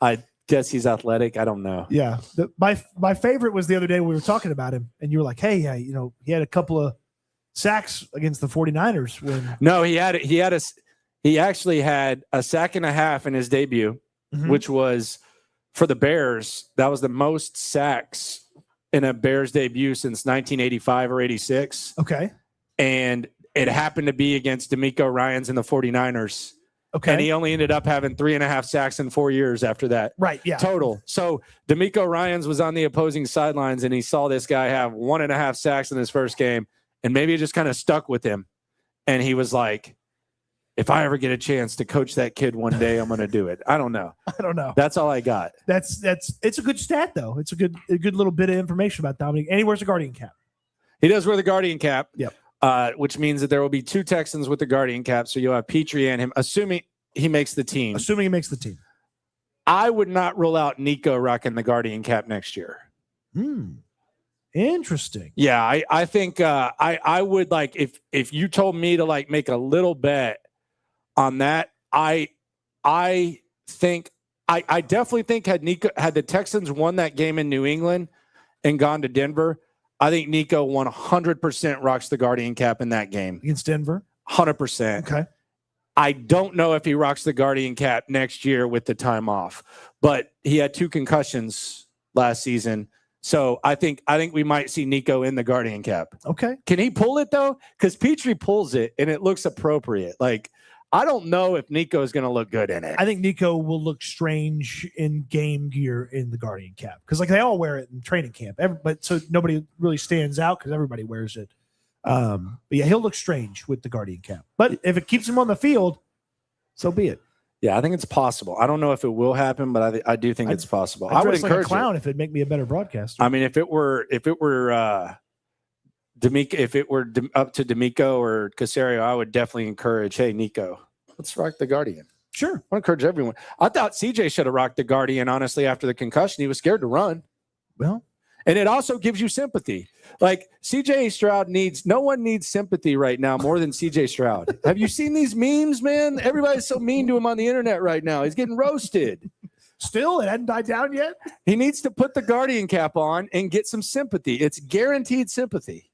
I guess he's athletic. I don't know. Yeah. My favorite was the other day we were talking about him, and you were like, hey, he had a couple of sacks against the 49ers. No, he actually had a sack and a half in his debut, which was for the Bears. That was the most sacks in a Bears debut since 1985 or 86. Okay. And it happened to be against D'Amico Ryans and the 49ers. Okay. And he only ended up having 3.5 sacks in 4 years after that. Right. Yeah. Total. So D'Amico Ryans was on the opposing sidelines, and he saw this guy have 1.5 sacks in his first game. And maybe it just kind of stuck with him. And he was like, if I ever get a chance to coach that kid one day, I'm going to do it. I don't know. That's all I got. It's a good stat, though. It's a good little bit of information about Dominic. And he wears a Guardian cap. He does wear the Guardian cap. Yep. which means that there will be 2 Texans with the Guardian cap. So you'll have Petrie and him, assuming he makes the team. Assuming he makes the team. I would not rule out Nico rocking the Guardian cap next year. Interesting. Yeah, I think I would like if you told me to like make a little bet on that, I definitely think had the Texans won that game in New England and gone to Denver, I think Nico 100% rocks the Guardian cap in that game. Against Denver? 100%. Okay. I don't know if he rocks the Guardian cap next year with the time off, but he had 2 concussions last season. So I think we might see Nico in the Guardian cap. Okay. Can he pull it though? Because Petrie pulls it and it looks appropriate. Like, I don't know if Nico is going to look good in it. I think Nico will look strange in game gear in the Guardian cap because like they all wear it in training camp. But so nobody really stands out because everybody wears it. But yeah, he'll look strange with the Guardian cap. But if it keeps him on the field, so be it. Yeah, I think it's possible. I don't know if it will happen, but I do think it's possible. I would encourage like a clown if it'd make me a better broadcaster. I mean, if it were D'Amico, if it were up to D'Amico or Caserio, I would definitely encourage, hey, Nico, let's rock the Guardian. Sure. I encourage everyone. I thought CJ should have rocked the Guardian, honestly, after the concussion. He was scared to run. Well, and it also gives you sympathy. Like CJ Stroud no one needs sympathy right now more than CJ Stroud. Have you seen these memes, man? Everybody's so mean to him on the internet right now. He's getting roasted. Still, it hadn't died down yet. He needs to put the Guardian cap on and get some sympathy. It's guaranteed sympathy.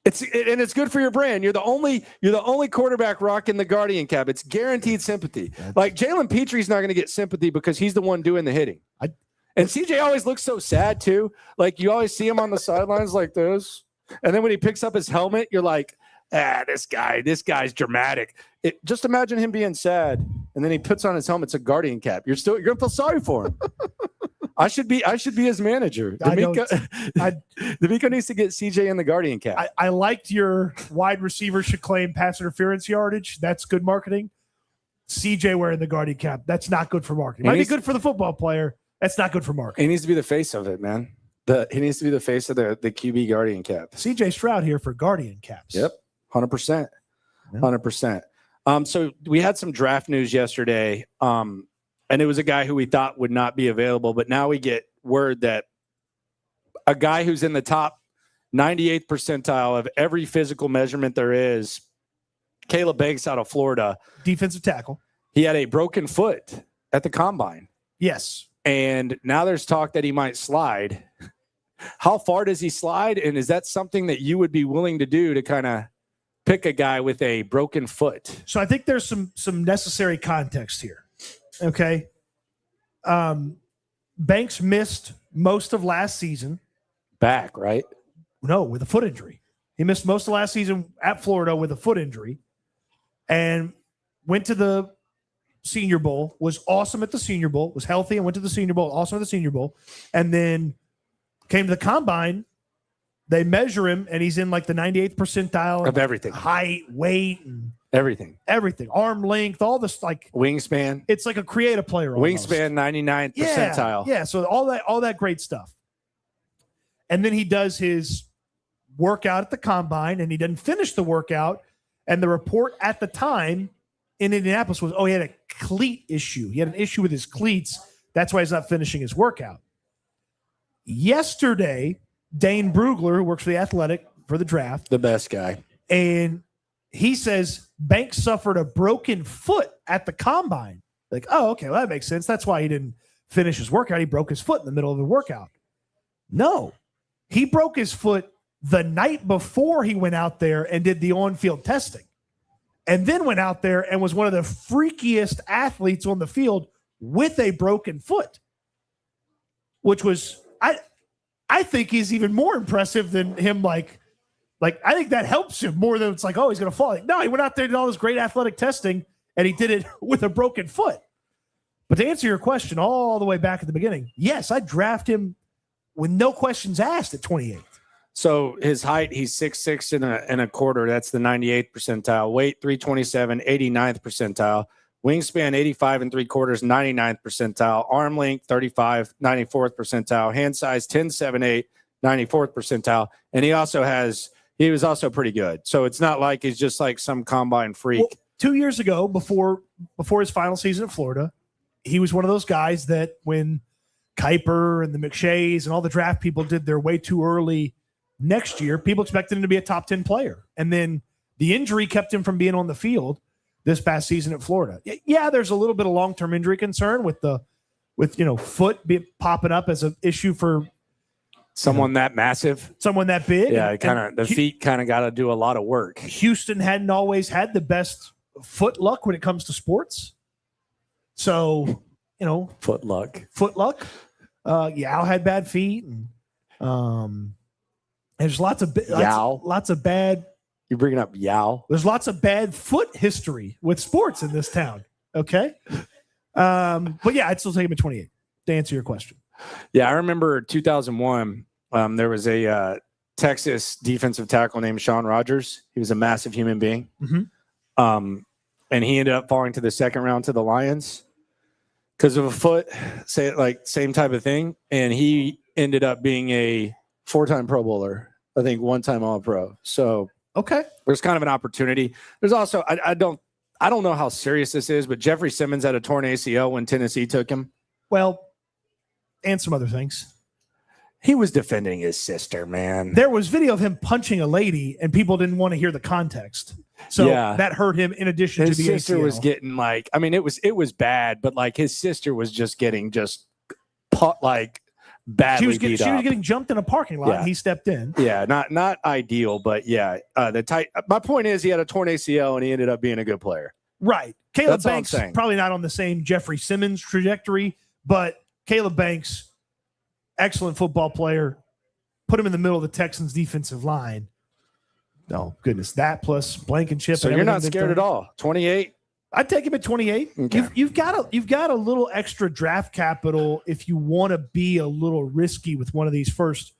It's good for your brand. You're the only quarterback rocking the Guardian cap. It's guaranteed sympathy. Like Jalen Petrie's not going to get sympathy because he's the one doing the hitting. And CJ always looks so sad too. Like you always see him on the sidelines like this, and then when he picks up his helmet, you're like, this guy's dramatic. Just imagine him being sad, and then he puts on his helmet. It's a Guardian cap. You're gonna feel sorry for him. I should be his manager. D'Amico needs to get CJ in the Guardian cap. I liked your wide receiver should claim pass interference yardage. That's good marketing. CJ wearing the Guardian cap. That's not good for marketing. Might be good for the football player. That's not good for marketing. He needs to be the face of it, man. He needs to be the face of the QB Guardian cap. CJ Stroud here for Guardian caps. Yep, 100%. 100%. So we had some draft news yesterday. And it was a guy who we thought would not be available, but now we get word that a guy who's in the top 98th percentile of every physical measurement there is, Caleb Banks out of Florida. Defensive tackle. He had a broken foot at the combine. Yes. And now there's talk that he might slide. How far does he slide? And is that something that you would be willing to do to kind of pick a guy with a broken foot? So I think there's some necessary context here. Okay. Banks missed most of last season. Back, right? No, with a foot injury. He missed most of last season at Florida with a foot injury and went to the Senior Bowl, was awesome at the Senior Bowl, was healthy and went to the Senior Bowl, awesome at the Senior Bowl, and then came to the combine. They measure him, and he's in like the 98th percentile of everything. Height, weight, and everything. Arm length, all this like wingspan. It's like a creative player. Almost. Wingspan, 99th percentile. Yeah, so all that great stuff. And then he does his workout at the combine, and he doesn't finish the workout. And the report at the time in Indianapolis was, he had a cleat issue. He had an issue with his cleats. That's why he's not finishing his workout. Yesterday, Dane Brugler, who works for The Athletic for the draft. The best guy. And he says Banks suffered a broken foot at the combine. Like, okay, well, that makes sense. That's why he didn't finish his workout. He broke his foot in the middle of the workout. No, he broke his foot the night before he went out there and did the on-field testing. And then went out there and was one of the freakiest athletes on the field with a broken foot, which was, I think he's even more impressive than him. Like I think that helps him more than it's like, he's going to fall. Like, no, he went out there and did all this great athletic testing and he did it with a broken foot. But to answer your question all the way back at the beginning, yes, I draft him with no questions asked at 28. So his height, he's 6'6" and a quarter. That's the 98th percentile. Weight, 327, 89th percentile. Wingspan, 85 3/4, 99th percentile. Arm length, 35, 94th percentile. Hand size, 10'7", 8, 94th percentile. And he also has he was also pretty good. So it's not like he's just like some combine freak. Well, 2 years ago, before his final season at Florida, he was one of those guys that when Kuiper and the McShays and all the draft people did their way too early next year, people expected him to be a top 10 player. And then the injury kept him from being on the field this past season at Florida. Yeah, there's a little bit of long-term injury concern with foot popping up as an issue for someone that massive, someone that big. Yeah, feet kind of got to do a lot of work. Houston hadn't always had the best foot luck when it comes to sports. So, foot luck. Yao had bad feet, and there's lots of bad. You're bringing up Yao. There's lots of bad foot history with sports in this town. Okay. But yeah, I'd still take him at 28 to answer your question. Yeah. I remember 2001. There was a Texas defensive tackle named Sean Rogers. He was a massive human being. Mm-hmm. And he ended up falling to the second round to the Lions because of a foot, same type of thing. And he ended up being a 4-time Pro Bowler, I think 1-time All-Pro. So, okay, there's kind of an opportunity. There's also I don't know how serious this is, but Jeffrey Simmons had a torn ACL when Tennessee took him. Well, and some other things. He was defending his sister, man. There was video of him punching a lady, and people didn't want to hear the context. So that hurt him. In addition to the sister ACL. was getting it was bad, but his sister was just getting badly She was beat up. getting jumped in a parking lot. Yeah. And he stepped in. Yeah, not ideal, but yeah. My point is, he had a torn ACL and he ended up being a good player. Right. Caleb Banks probably not on the same Jeffrey Simmons trajectory, but Caleb Banks, excellent football player. Put him in the middle of the Texans defensive line. Oh goodness, that plus Blankenship. So you're not scared at all. 28. I'd take him at 28. Okay. You've got a little extra draft capital if you want to be a little risky with one of these first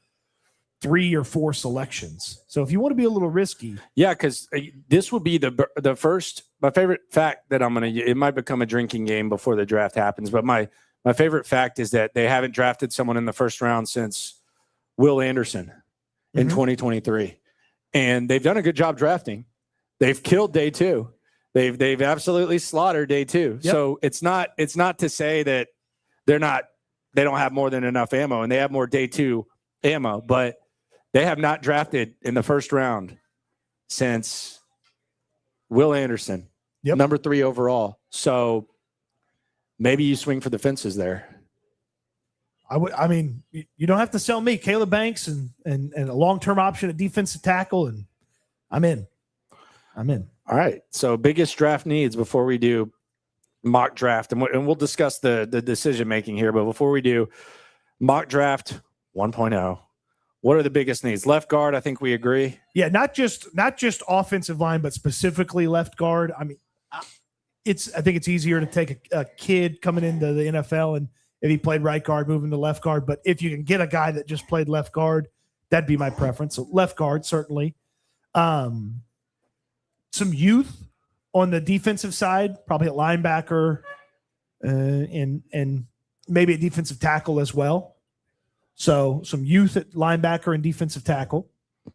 3 or 4 selections. So if you want to be a little risky, yeah, because this will be the first. My favorite fact that it might become a drinking game before the draft happens, but my favorite fact is that they haven't drafted someone in the first round since Will Anderson in 2023, and they've done a good job drafting. They've killed day 2. They've absolutely slaughtered day 2. Yep. So it's not to say that they don't have more than enough ammo, and they have more day 2 ammo, but they have not drafted in the first round since Will Anderson, number 3 overall. So maybe you swing for the fences there. I mean, you don't have to sell me Caleb Banks and a long-term option at defensive tackle, and I'm in. All right. So biggest draft needs before we do mock draft, and we'll discuss the decision-making here. But before we do mock draft 1.0, what are the biggest needs? Left guard, I think we agree. Yeah, not just offensive line, but specifically left guard. I mean, I think it's easier to take a kid coming into the NFL, and if he played right guard, move him to left guard. But if you can get a guy that just played left guard, that'd be my preference. So left guard, certainly. Some youth on the defensive side, probably at linebacker, and maybe a defensive tackle as well. So some youth at linebacker and defensive tackle.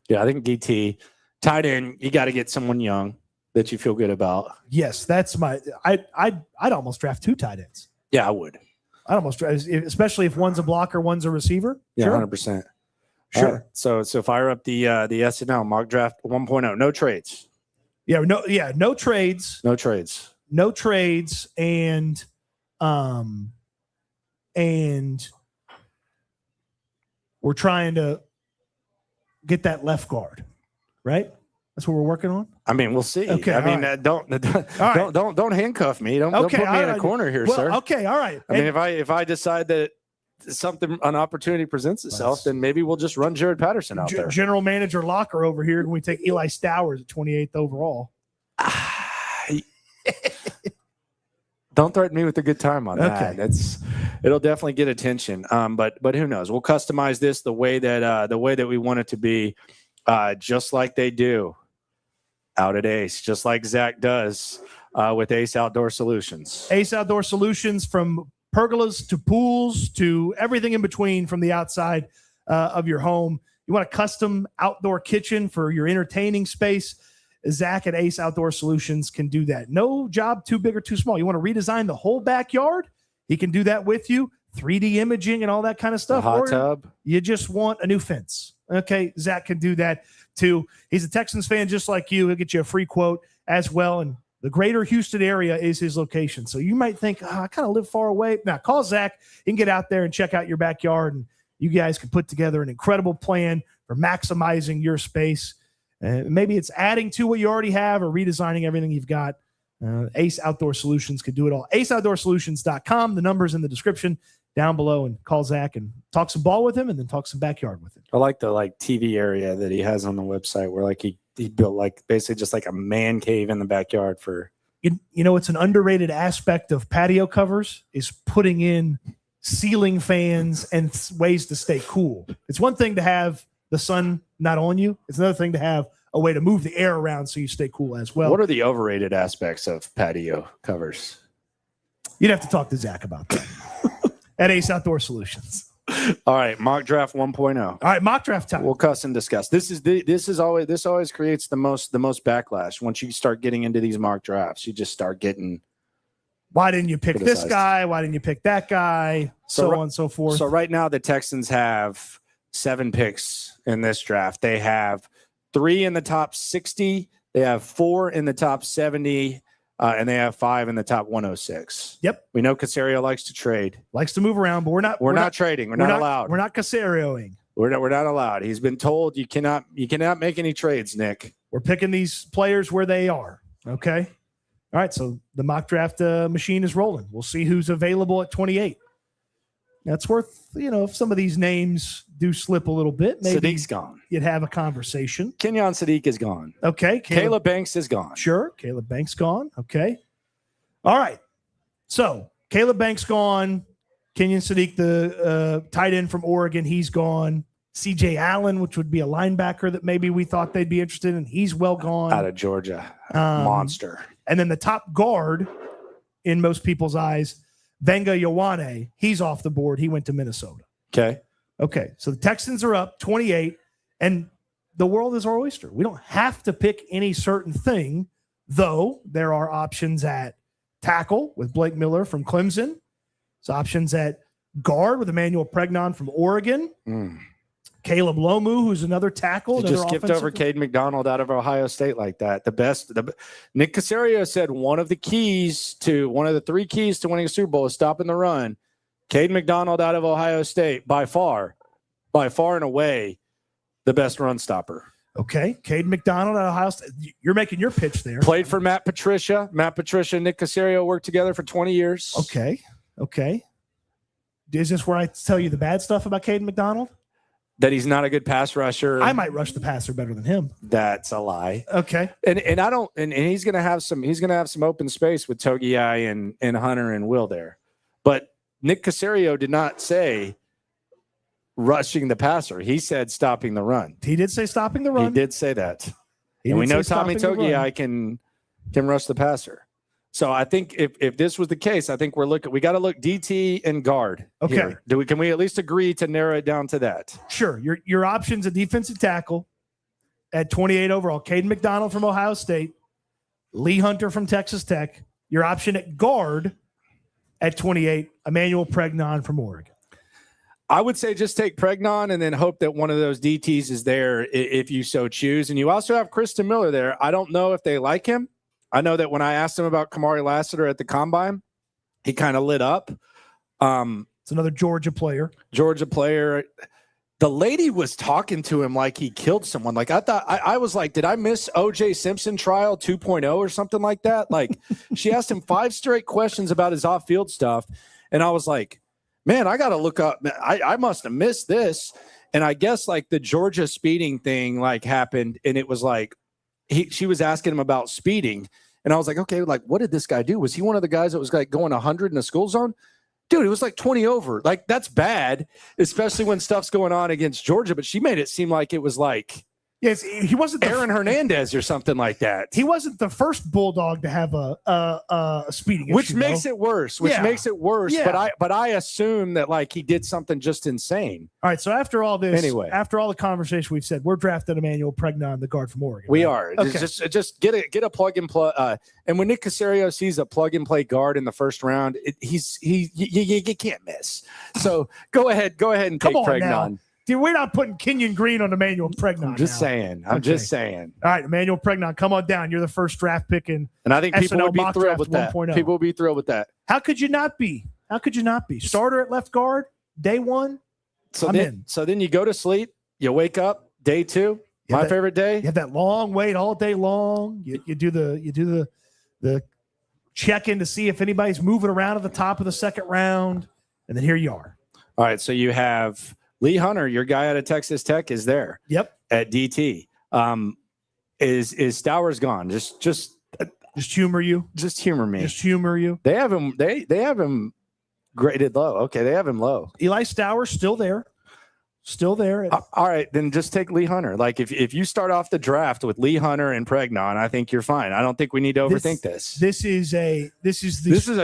Yeah, I think DT. Tight end, you got to get someone young that you feel good about. Yes, that's I'd almost draft 2 tight ends. Yeah, I would. I'd almost draft, especially if one's a blocker, one's a receiver. Yeah, sure. 100%. Sure. Right. So fire up the S&L Mock Draft 1.0. No trades. No trades. No trades. No trades, and we're trying to get that left guard, right? That's what we're working on. I mean, we'll see. Okay, I mean, right. don't handcuff me. Don't put me in a corner here, sir. Okay, all right. I mean, if I decide that an opportunity presents itself, then maybe we'll just run Jared Patterson out there. General manager Locker over here, and we take Eli Stowers at 28th overall. Don't threaten me with a good time on that. Okay. It'll definitely get attention. But who knows? We'll customize this the way that we want it to be, just like they do out at Ace, just like Zach does with Ace Outdoor Solutions. Ace Outdoor Solutions, from pergolas to pools to everything in between from the outside of your home. You want a custom outdoor kitchen for your entertaining space? Zach at Ace Outdoor Solutions can do that. No job too big or too small. You want to redesign the whole backyard? He can do that with you. 3D imaging and all that kind of stuff. A hot tub. You just want a new fence. Okay, Zach can do that too. He's a Texans fan just like you. He'll get you a free quote as well. And the greater Houston area is his location. So you might think, I kind of live far away. Now, call Zach. He can get out there and check out your backyard, and you guys can put together an incredible plan for maximizing your space. Maybe it's adding to what you already have or redesigning everything you've got. Ace Outdoor Solutions can do it all. AceOutdoorSolutions.com. The number's in the description down below, and call Zach and talk some ball with him and then talk some backyard with him. I like the TV area that he has on the website where he built basically just like a man cave in the backyard for. You know, it's an underrated aspect of patio covers is putting in ceiling fans and ways to stay cool. It's one thing to have the sun not on you. It's another thing to have a way to move the air around so you stay cool as well. What are the overrated aspects of patio covers? You'd have to talk to Zach about that at Ace Outdoor Solutions. All right, mock draft 1.0. All right, mock draft time. We'll cuss and discuss. This always creates the most backlash. Once you start getting into these mock drafts, you just start getting. Why didn't you pick criticized. this guy? Why didn't you pick that guy? So on and so forth. So right now the Texans have 7 picks in this draft. They have 3 in the top 60. They have 4 in the top 70. And they have 5 in the top 106. Yep. We know Caserio likes to trade. Likes to move around, but we're not trading. We're not allowed. We're not Caserioing. We're not allowed. He's been told you cannot make any trades, Nick. We're picking these players where they are. Okay. All right. So the mock draft machine is rolling. We'll see who's available at 28. That's worth, if some of these names do slip a little bit, maybe Sadiq's gone. You'd have a conversation. Kenyon Sadiq is gone. Okay. Caleb Banks is gone. Sure. Caleb Banks gone. Okay. All right. So Caleb Banks gone. Kenyon Sadiq, the tight end from Oregon, he's gone. CJ Allen, which would be a linebacker that maybe we thought they'd be interested in, he's well gone. Out of Georgia. Monster. And then the top guard in most people's eyes, Venga Ioane, he's off the board. He went to Minnesota. Okay. So the Texans are up 28, and the world is our oyster. We don't have to pick any certain thing, though there are options at tackle with Blake Miller from Clemson. There's options at guard with Emmanuel Pregnon from Oregon. Caleb Lomu, who's another tackle. You just skipped over Cade McDonald out of Ohio State like that. Nick Caserio said one of the 3 keys to winning a Super Bowl is stopping the run. Cade McDonald out of Ohio State, by far and away, the best run stopper. Okay. Cade McDonald out of Ohio State. You're making your pitch there. Played for Matt Patricia. Matt Patricia and Nick Caserio worked together for 20 years. Okay. Is this where I tell you the bad stuff about Cade McDonald? That he's not a good pass rusher. I might rush the passer better than him. That's a lie. Okay. And I don't and he's gonna have some open space with Togiai and Hunter and Will there. But Nick Caserio did not say rushing the passer. He said stopping the run. He did say stopping the run. He did say that. And we know Tommy Togiai can rush the passer. So I think if this was the case, I think we got to look DT and guard. Okay. Here. Can we at least agree to narrow it down to that? Sure. Your options: a defensive tackle at 28 overall, Caden McDonald from Ohio State, Lee Hunter from Texas Tech. Your option at guard at 28, Emmanuel Pregnon from Oregon. I would say just take Pregnon and then hope that one of those DTs is there if you so choose. And you also have Kristen Miller there. I don't know if they like him. I know that when I asked him about Kamari Lassiter at the Combine, he kind of lit up. It's another Georgia player. The lady was talking to him like he killed someone. Like I thought, I was like, did I miss O.J. Simpson trial 2.0 or something like that? Like she asked him 5 straight questions about his off-field stuff. And I was like, man, I got to look up. I must have missed this. And I guess like the Georgia speeding thing like happened. And it was like, she was asking him about speeding. And I was like, okay, like, what did this guy do? Was he one of the guys that was like going 100 in a school zone? Dude, it was like 20 over. Like, that's bad, especially when stuff's going on against Georgia. But she made it seem like it was like, Yes, he wasn't Aaron Hernandez or something like that. He wasn't the first Bulldog to have a speeding issue, which makes it worse. Yeah. But I assume that like he did something just insane. All right. So after all this, Anyway. after all the conversation we've said, we're drafting Emmanuel Pregnon, the guard from Oregon. We right? are. Okay. Just get a plug and play. And when Nick Caserio sees a plug and play guard in the first round, you can't miss. So go ahead and take Pregnon. Now. Dude, we're not putting Kenyon Green on Emmanuel Pregnon. I'm just saying. All right, Emmanuel Pregnon, come on down. You're the first draft pick in and I think people S&L would be Mock thrilled Draft with that. 1.0. People will be thrilled with that. How could you not be? Starter at left guard, day one. So then you go to sleep. You wake up, day two. My favorite day. You have that long wait all day long. You do the check in to see if anybody's moving around at the top of the second round, and then here you are. All right, so you have Lee Hunter, your guy out of Texas Tech, is there. Yep. At DT. Is Stowers gone? Just humor you. Just humor me. Just humor you. They have him. They have him graded low. Okay, they have him low. Eli Stowers still there. All right, then just take Lee Hunter. Like if you start off the draft with Lee Hunter and Pregnon, I think you're fine. I don't think we need to overthink this. This is a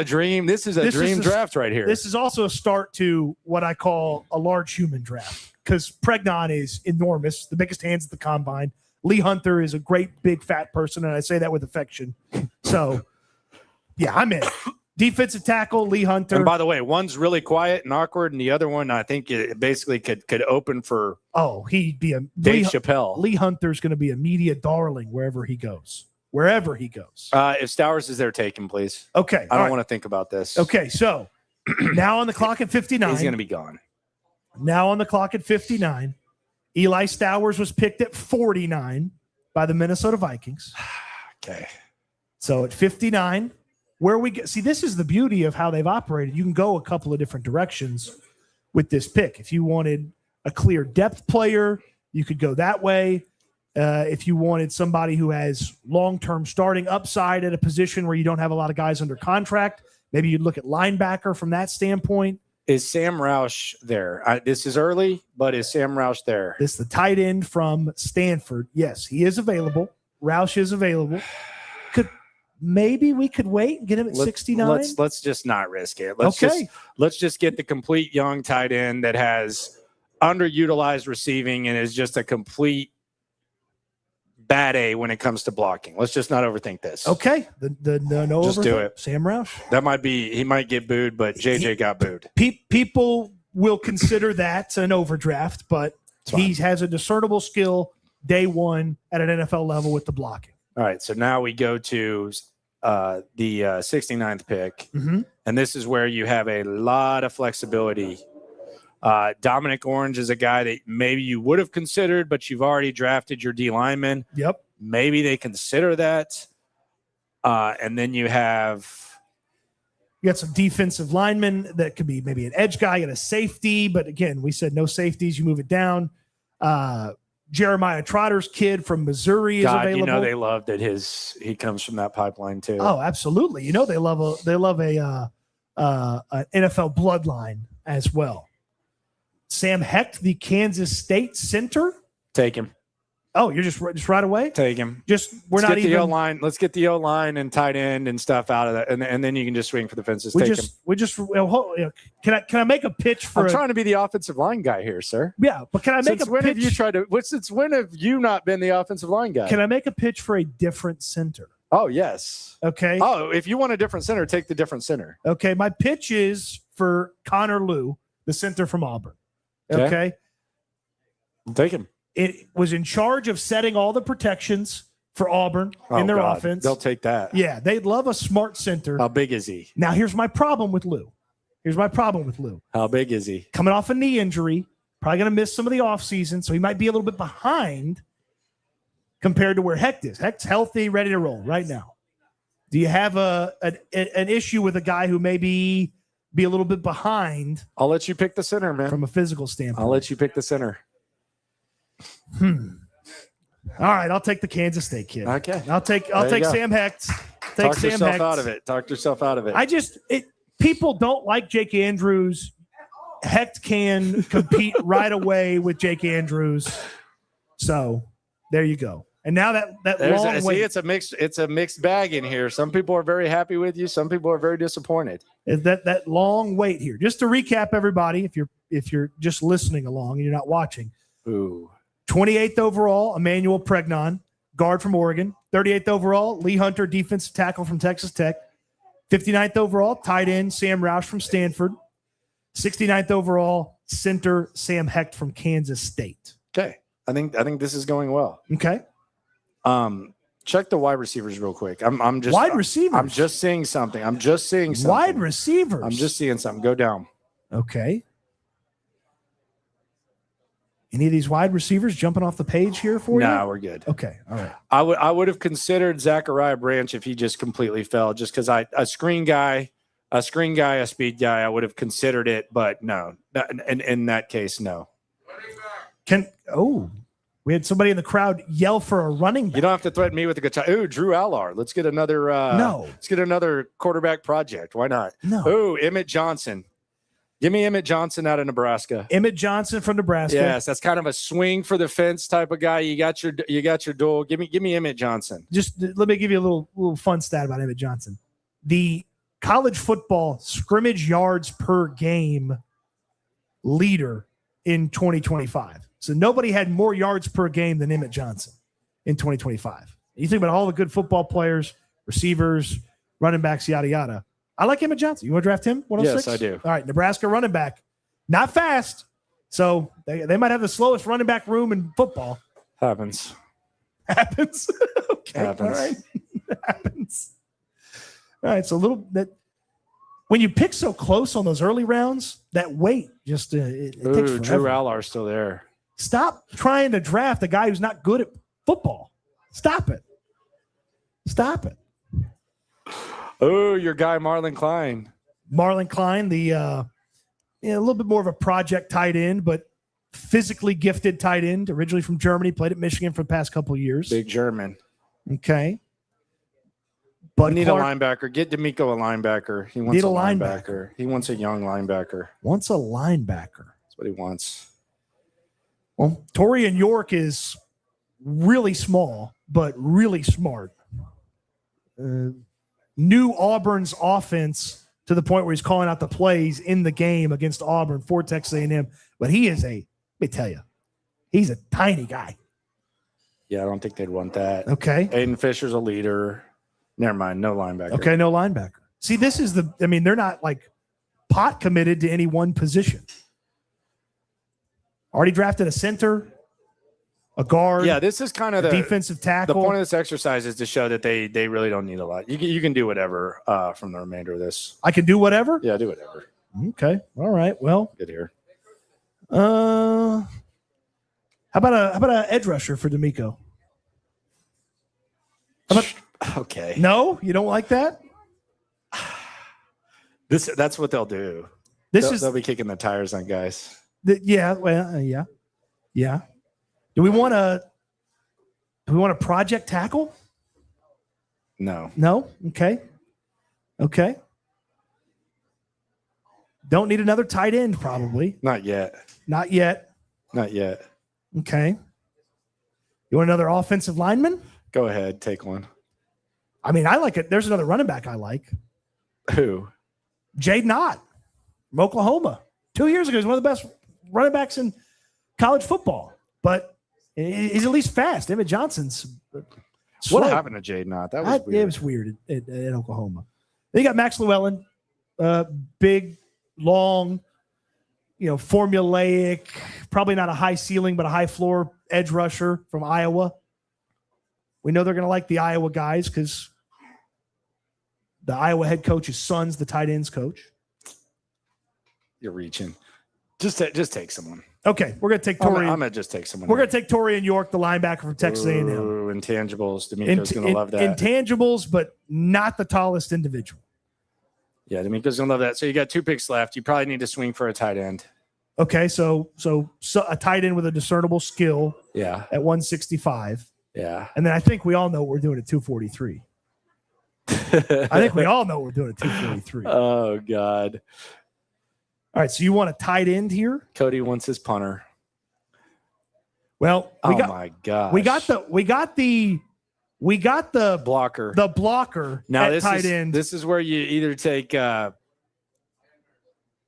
dream. This is a dream draft right here. This is also a start to what I call a large human draft because Pregnon is enormous, the biggest hands at the combine. Lee Hunter is a great big fat person, and I say that with affection. So, yeah, I'm in. Defensive tackle, Lee Hunter. And by the way, one's really quiet and awkward, and the other one, I think it basically could open for. Oh, he'd be a Dave Chappelle. Lee Hunter's going to be a media darling wherever he goes. If Stowers is there, take him, please. Okay, I don't want to think about this. Okay, so now on the clock at 59. He's going to be gone. Now on the clock at 59, Eli Stowers was picked at 49 by the Minnesota Vikings. Okay, so at 59. Where we get, see, this is the beauty of how they've operated. You can go a couple of different directions with this pick. If you wanted a clear depth player, you could go that way. If you wanted somebody who has long-term starting upside at a position where you don't have a lot of guys under contract, maybe you'd look at linebacker from that standpoint. Is Sam Roush there? This is early, but is Sam Roush there? This is the tight end from Stanford. Yes, he is available. Roush is available. Maybe we could wait and get him at 69. Let's just not risk it. Let's just get the complete young tight end that has underutilized receiving and is just a complete bad A when it comes to blocking. Let's just not overthink this. Okay. No just do it. Sam Roush. He might get booed, but JJ got booed. People will consider that an overdraft, but he has a discernible skill day one at an NFL level with the blocking. All right, so now we go to the 69th pick, and this is where you have a lot of flexibility. Dominic Orange is a guy that maybe you would have considered, but you've already drafted your D lineman. Yep. Maybe they consider that. And then you got some defensive linemen that could be maybe an edge guy and a safety, but again, we said no safeties. You move it down. Jeremiah Trotter's kid from Missouri is available. You know they love that he comes from that pipeline too. Oh, absolutely. You know they love a NFL bloodline as well. Sam Hecht, the Kansas State center. Take him. Oh, you're just right away? Take him. Let's get the O-line and tight end and stuff out of that, and then you can just swing for the fences. Can I make a pitch for? I'm trying to be the offensive line guy here, sir. Yeah, but can I make a pitch? Since when have you not been the offensive line guy? Can I make a pitch for a different center? Oh, yes. Okay. Oh, if you want a different center, take the different center. Okay, my pitch is for Connor Lew, the center from Auburn. Okay. Take him. It was in charge of setting all the protections for Auburn in their offense. They'll take that. Yeah, they love a smart center. How big is he? Now, here's my problem with Lew. How big is he? Coming off a knee injury, probably going to miss some of the offseason, so he might be a little bit behind compared to where Hecht is. Hecht's healthy, ready to roll right now. Do you have an issue with a guy who maybe be a little bit behind? I'll let you pick the center, man. From a physical standpoint. I'll let you pick the center. All right, I'll take the Kansas State kid. Okay. I'll take Sam Hecht. Talk yourself out of it. People don't like Jake Andrews. Hecht can compete right away with Jake Andrews. So There you go. And now that long wait. See, it's a mixed bag in here. Some people are very happy with you. Some people are very disappointed. That long wait here. Just to recap, everybody, if you're just listening along and you're not watching. Ooh. 28th overall, Emmanuel Pregnon, guard from Oregon. 38th overall, Lee Hunter, defensive tackle from Texas Tech. 59th overall, tight end Sam Roush from Stanford. 69th overall, center Sam Hecht from Kansas State. Okay. I think this is going well. Okay. Check the wide receivers real quick. I'm just wide receivers. I'm just seeing something. Wide receivers. I'm just seeing something. Go down. Okay. Any of these wide receivers jumping off the page here for you? No, we're good. Okay. All right. I would have considered Zachariah Branch if he just completely fell, just because a screen guy, a speed guy, I would have considered it, but no. In that case, no. We had somebody in the crowd yell for a running back. You don't have to threaten me with a guitar. Ooh, Drew Allard. Let's get another Let's get another quarterback project. Why not? No. Ooh, Emmett Johnson. Give me Emmett Johnson out of Nebraska. Emmett Johnson from Nebraska. Yes, that's kind of a swing for the fence type of guy. You got your duel. Give me Emmett Johnson. Just let me give you a little fun stat about Emmett Johnson. The college football scrimmage yards per game leader in 2025. So nobody had more yards per game than Emmett Johnson in 2025. You think about all the good football players, receivers, running backs, yada, yada. I like Emmett Johnson. You want to draft him? 106? Yes, I do. All right, Nebraska running back. Not fast. So they might have the slowest running back room in football. Happens. Okay. Happens. All right. Happens. All right. So a little bit. When you pick so close on those early rounds, that weight just it takes forever. Drew Allar's still there. Stop trying to draft a guy who's not good at football. Stop it. Oh, your guy Marlon Klein. The a little bit more of a project tight end, but physically gifted tight end, originally from Germany, played at Michigan for the past couple of years. Big German. Okay. But need a linebacker. Get D'Amico a linebacker. He wants a linebacker. He wants a young linebacker. Wants a linebacker. That's what he wants. Well, Torian York is really small, but really smart. Knew Auburn's offense to the point where he's calling out the plays in the game against Auburn for Texas A&M. But he is let me tell you, he's a tiny guy. Yeah, I don't think they'd want that. Okay. Aiden Fisher's a leader. Never mind, no linebacker. Okay, no linebacker. See, this is they're not like pot committed to any one position. Already drafted a center, a guard. Yeah, this is kind of the defensive tackle. The point of this exercise is to show that they really don't need a lot. You can do whatever from the remainder of this. I can do whatever? Yeah, do whatever. Okay. All right. Well. Good here. How about an edge rusher for D'Amico? Okay. No, you don't like that? That's what they'll do. They'll be kicking the tires on guys. Yeah. Do we want a project tackle? No. Okay. Don't need another tight end, probably. Not yet. Okay. You want another offensive lineman? Go ahead, take one. I mean, I like it. There's another running back I like. Who? Jaden Ott from Oklahoma. 2 years ago, he was one of the best running backs in college football. But he's at least fast. Emmett Johnson's slow. What happened to Jaden Ott? That was weird. It was weird at Oklahoma. Then you got Max Llewellyn, big, long, formulaic, probably not a high ceiling, but a high floor edge rusher from Iowa. We know they're going to like the Iowa guys because the Iowa head coach's son's the tight ends coach. You're reaching. Just take someone. Okay, we're going to take Torian. I'm going to just take someone. We're going to take Torian York, the linebacker from Texas A&M. Intangibles. D'Amico's going to love that. Intangibles, but not the tallest individual. Yeah, D'Amico's going to love that. So you got 2 picks left. You probably need to swing for a tight end. Okay, so a tight end with a discernible skill. Yeah. At 165. Yeah. And then I think we all know what we're doing at 243. I think we all know what we're doing at 243. Oh, God. All right, so you want a tight end here? Cody wants his punter. Well, my gosh. We got the blocker. The blocker now at tight end. This is where you either take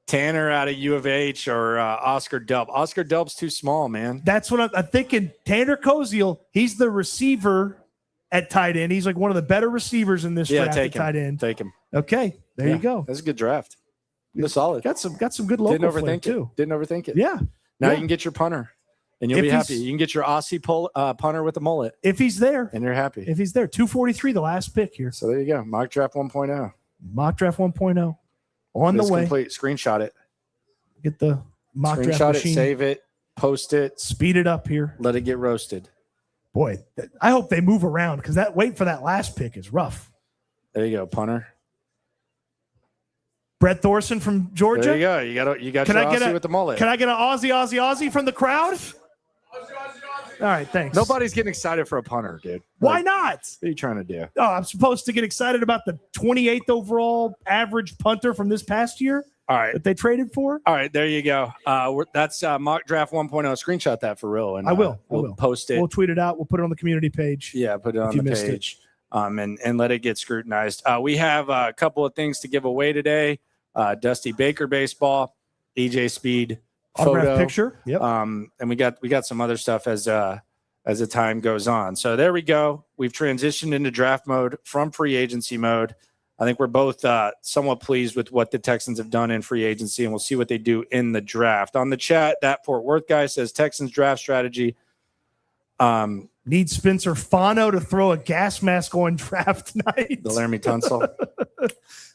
Tanner out of U of H or Oscar Delp. Oscar Delp's too small, man. That's what I'm thinking. Tanner Koziel, he's the receiver at tight end. He's like one of the better receivers in this draft at tight end. Take him. Okay, there you go. That's a good draft. That's solid. Got some good local Didn't overthink it too. Didn't overthink it. Yeah. Now you can get your punter, and you'll be happy. You can get your Aussie punter with a mullet. If he's there. And you're happy. If he's there. 243, the last pick here. So there you go. Mock Draft 1.0. Mock Draft 1.0. On the way. Complete. Screenshot it. Get the mock draft machine. Save it, post it. Speed it up here. Let it get roasted. Boy, I hope they move around because that wait for that last pick is rough. There you go, punter. Brett Thorson from Georgia. There you go. You got your Aussie with the mullet. Can I get an Aussie from the crowd? All right, thanks. Nobody's getting excited for a punter, dude. Why not? What are you trying to do? Oh, I'm supposed to get excited about the 28th overall average punter from this past year. All right. That they traded for? All right, there you go. That's Mock Draft 1.0. Screenshot that for real. And I will. We'll post it. We'll tweet it out. We'll put it on the community page. Yeah, put it on the page and let it get scrutinized. We have a couple of things to give away today. Dusty Baker baseball, EJ Speed photo picture. Yep. And we got some other stuff as the time goes on. So there we go. We've transitioned into draft mode from free agency mode. I think we're both somewhat pleased with what the Texans have done in free agency, and we'll see what they do in the draft. On the chat, that Fort Worth guy says Texans draft strategy. Need Spencer Fano to throw a gas mask on draft night. The Laramie Tunsil.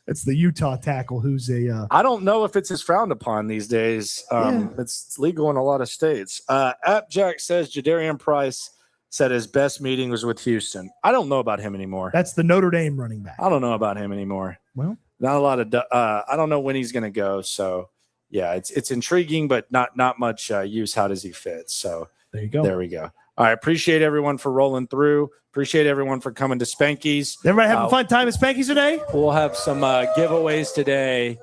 It's the Utah tackle who's a. I don't know if it's frowned upon these days. It's legal in a lot of states. App Jack says Jadarian Price said his best meeting was with Houston. I don't know about him anymore. That's the Notre Dame running back. I don't know about him anymore. Well, not a lot of. I don't know when he's going to go. So yeah, it's intriguing, but not much use. How does he fit? So there you go. There we go. All right. Appreciate everyone for rolling through. Appreciate everyone for coming to Spanky's. Everybody having a fun time at Spanky's today? We'll have some giveaways today.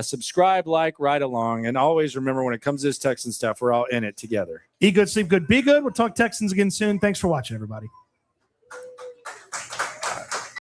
Subscribe, like, ride along. And always remember, when it comes to this Texan stuff, we're all in it together. Eat good, sleep good, be good. We'll talk Texans again soon. Thanks for watching, everybody.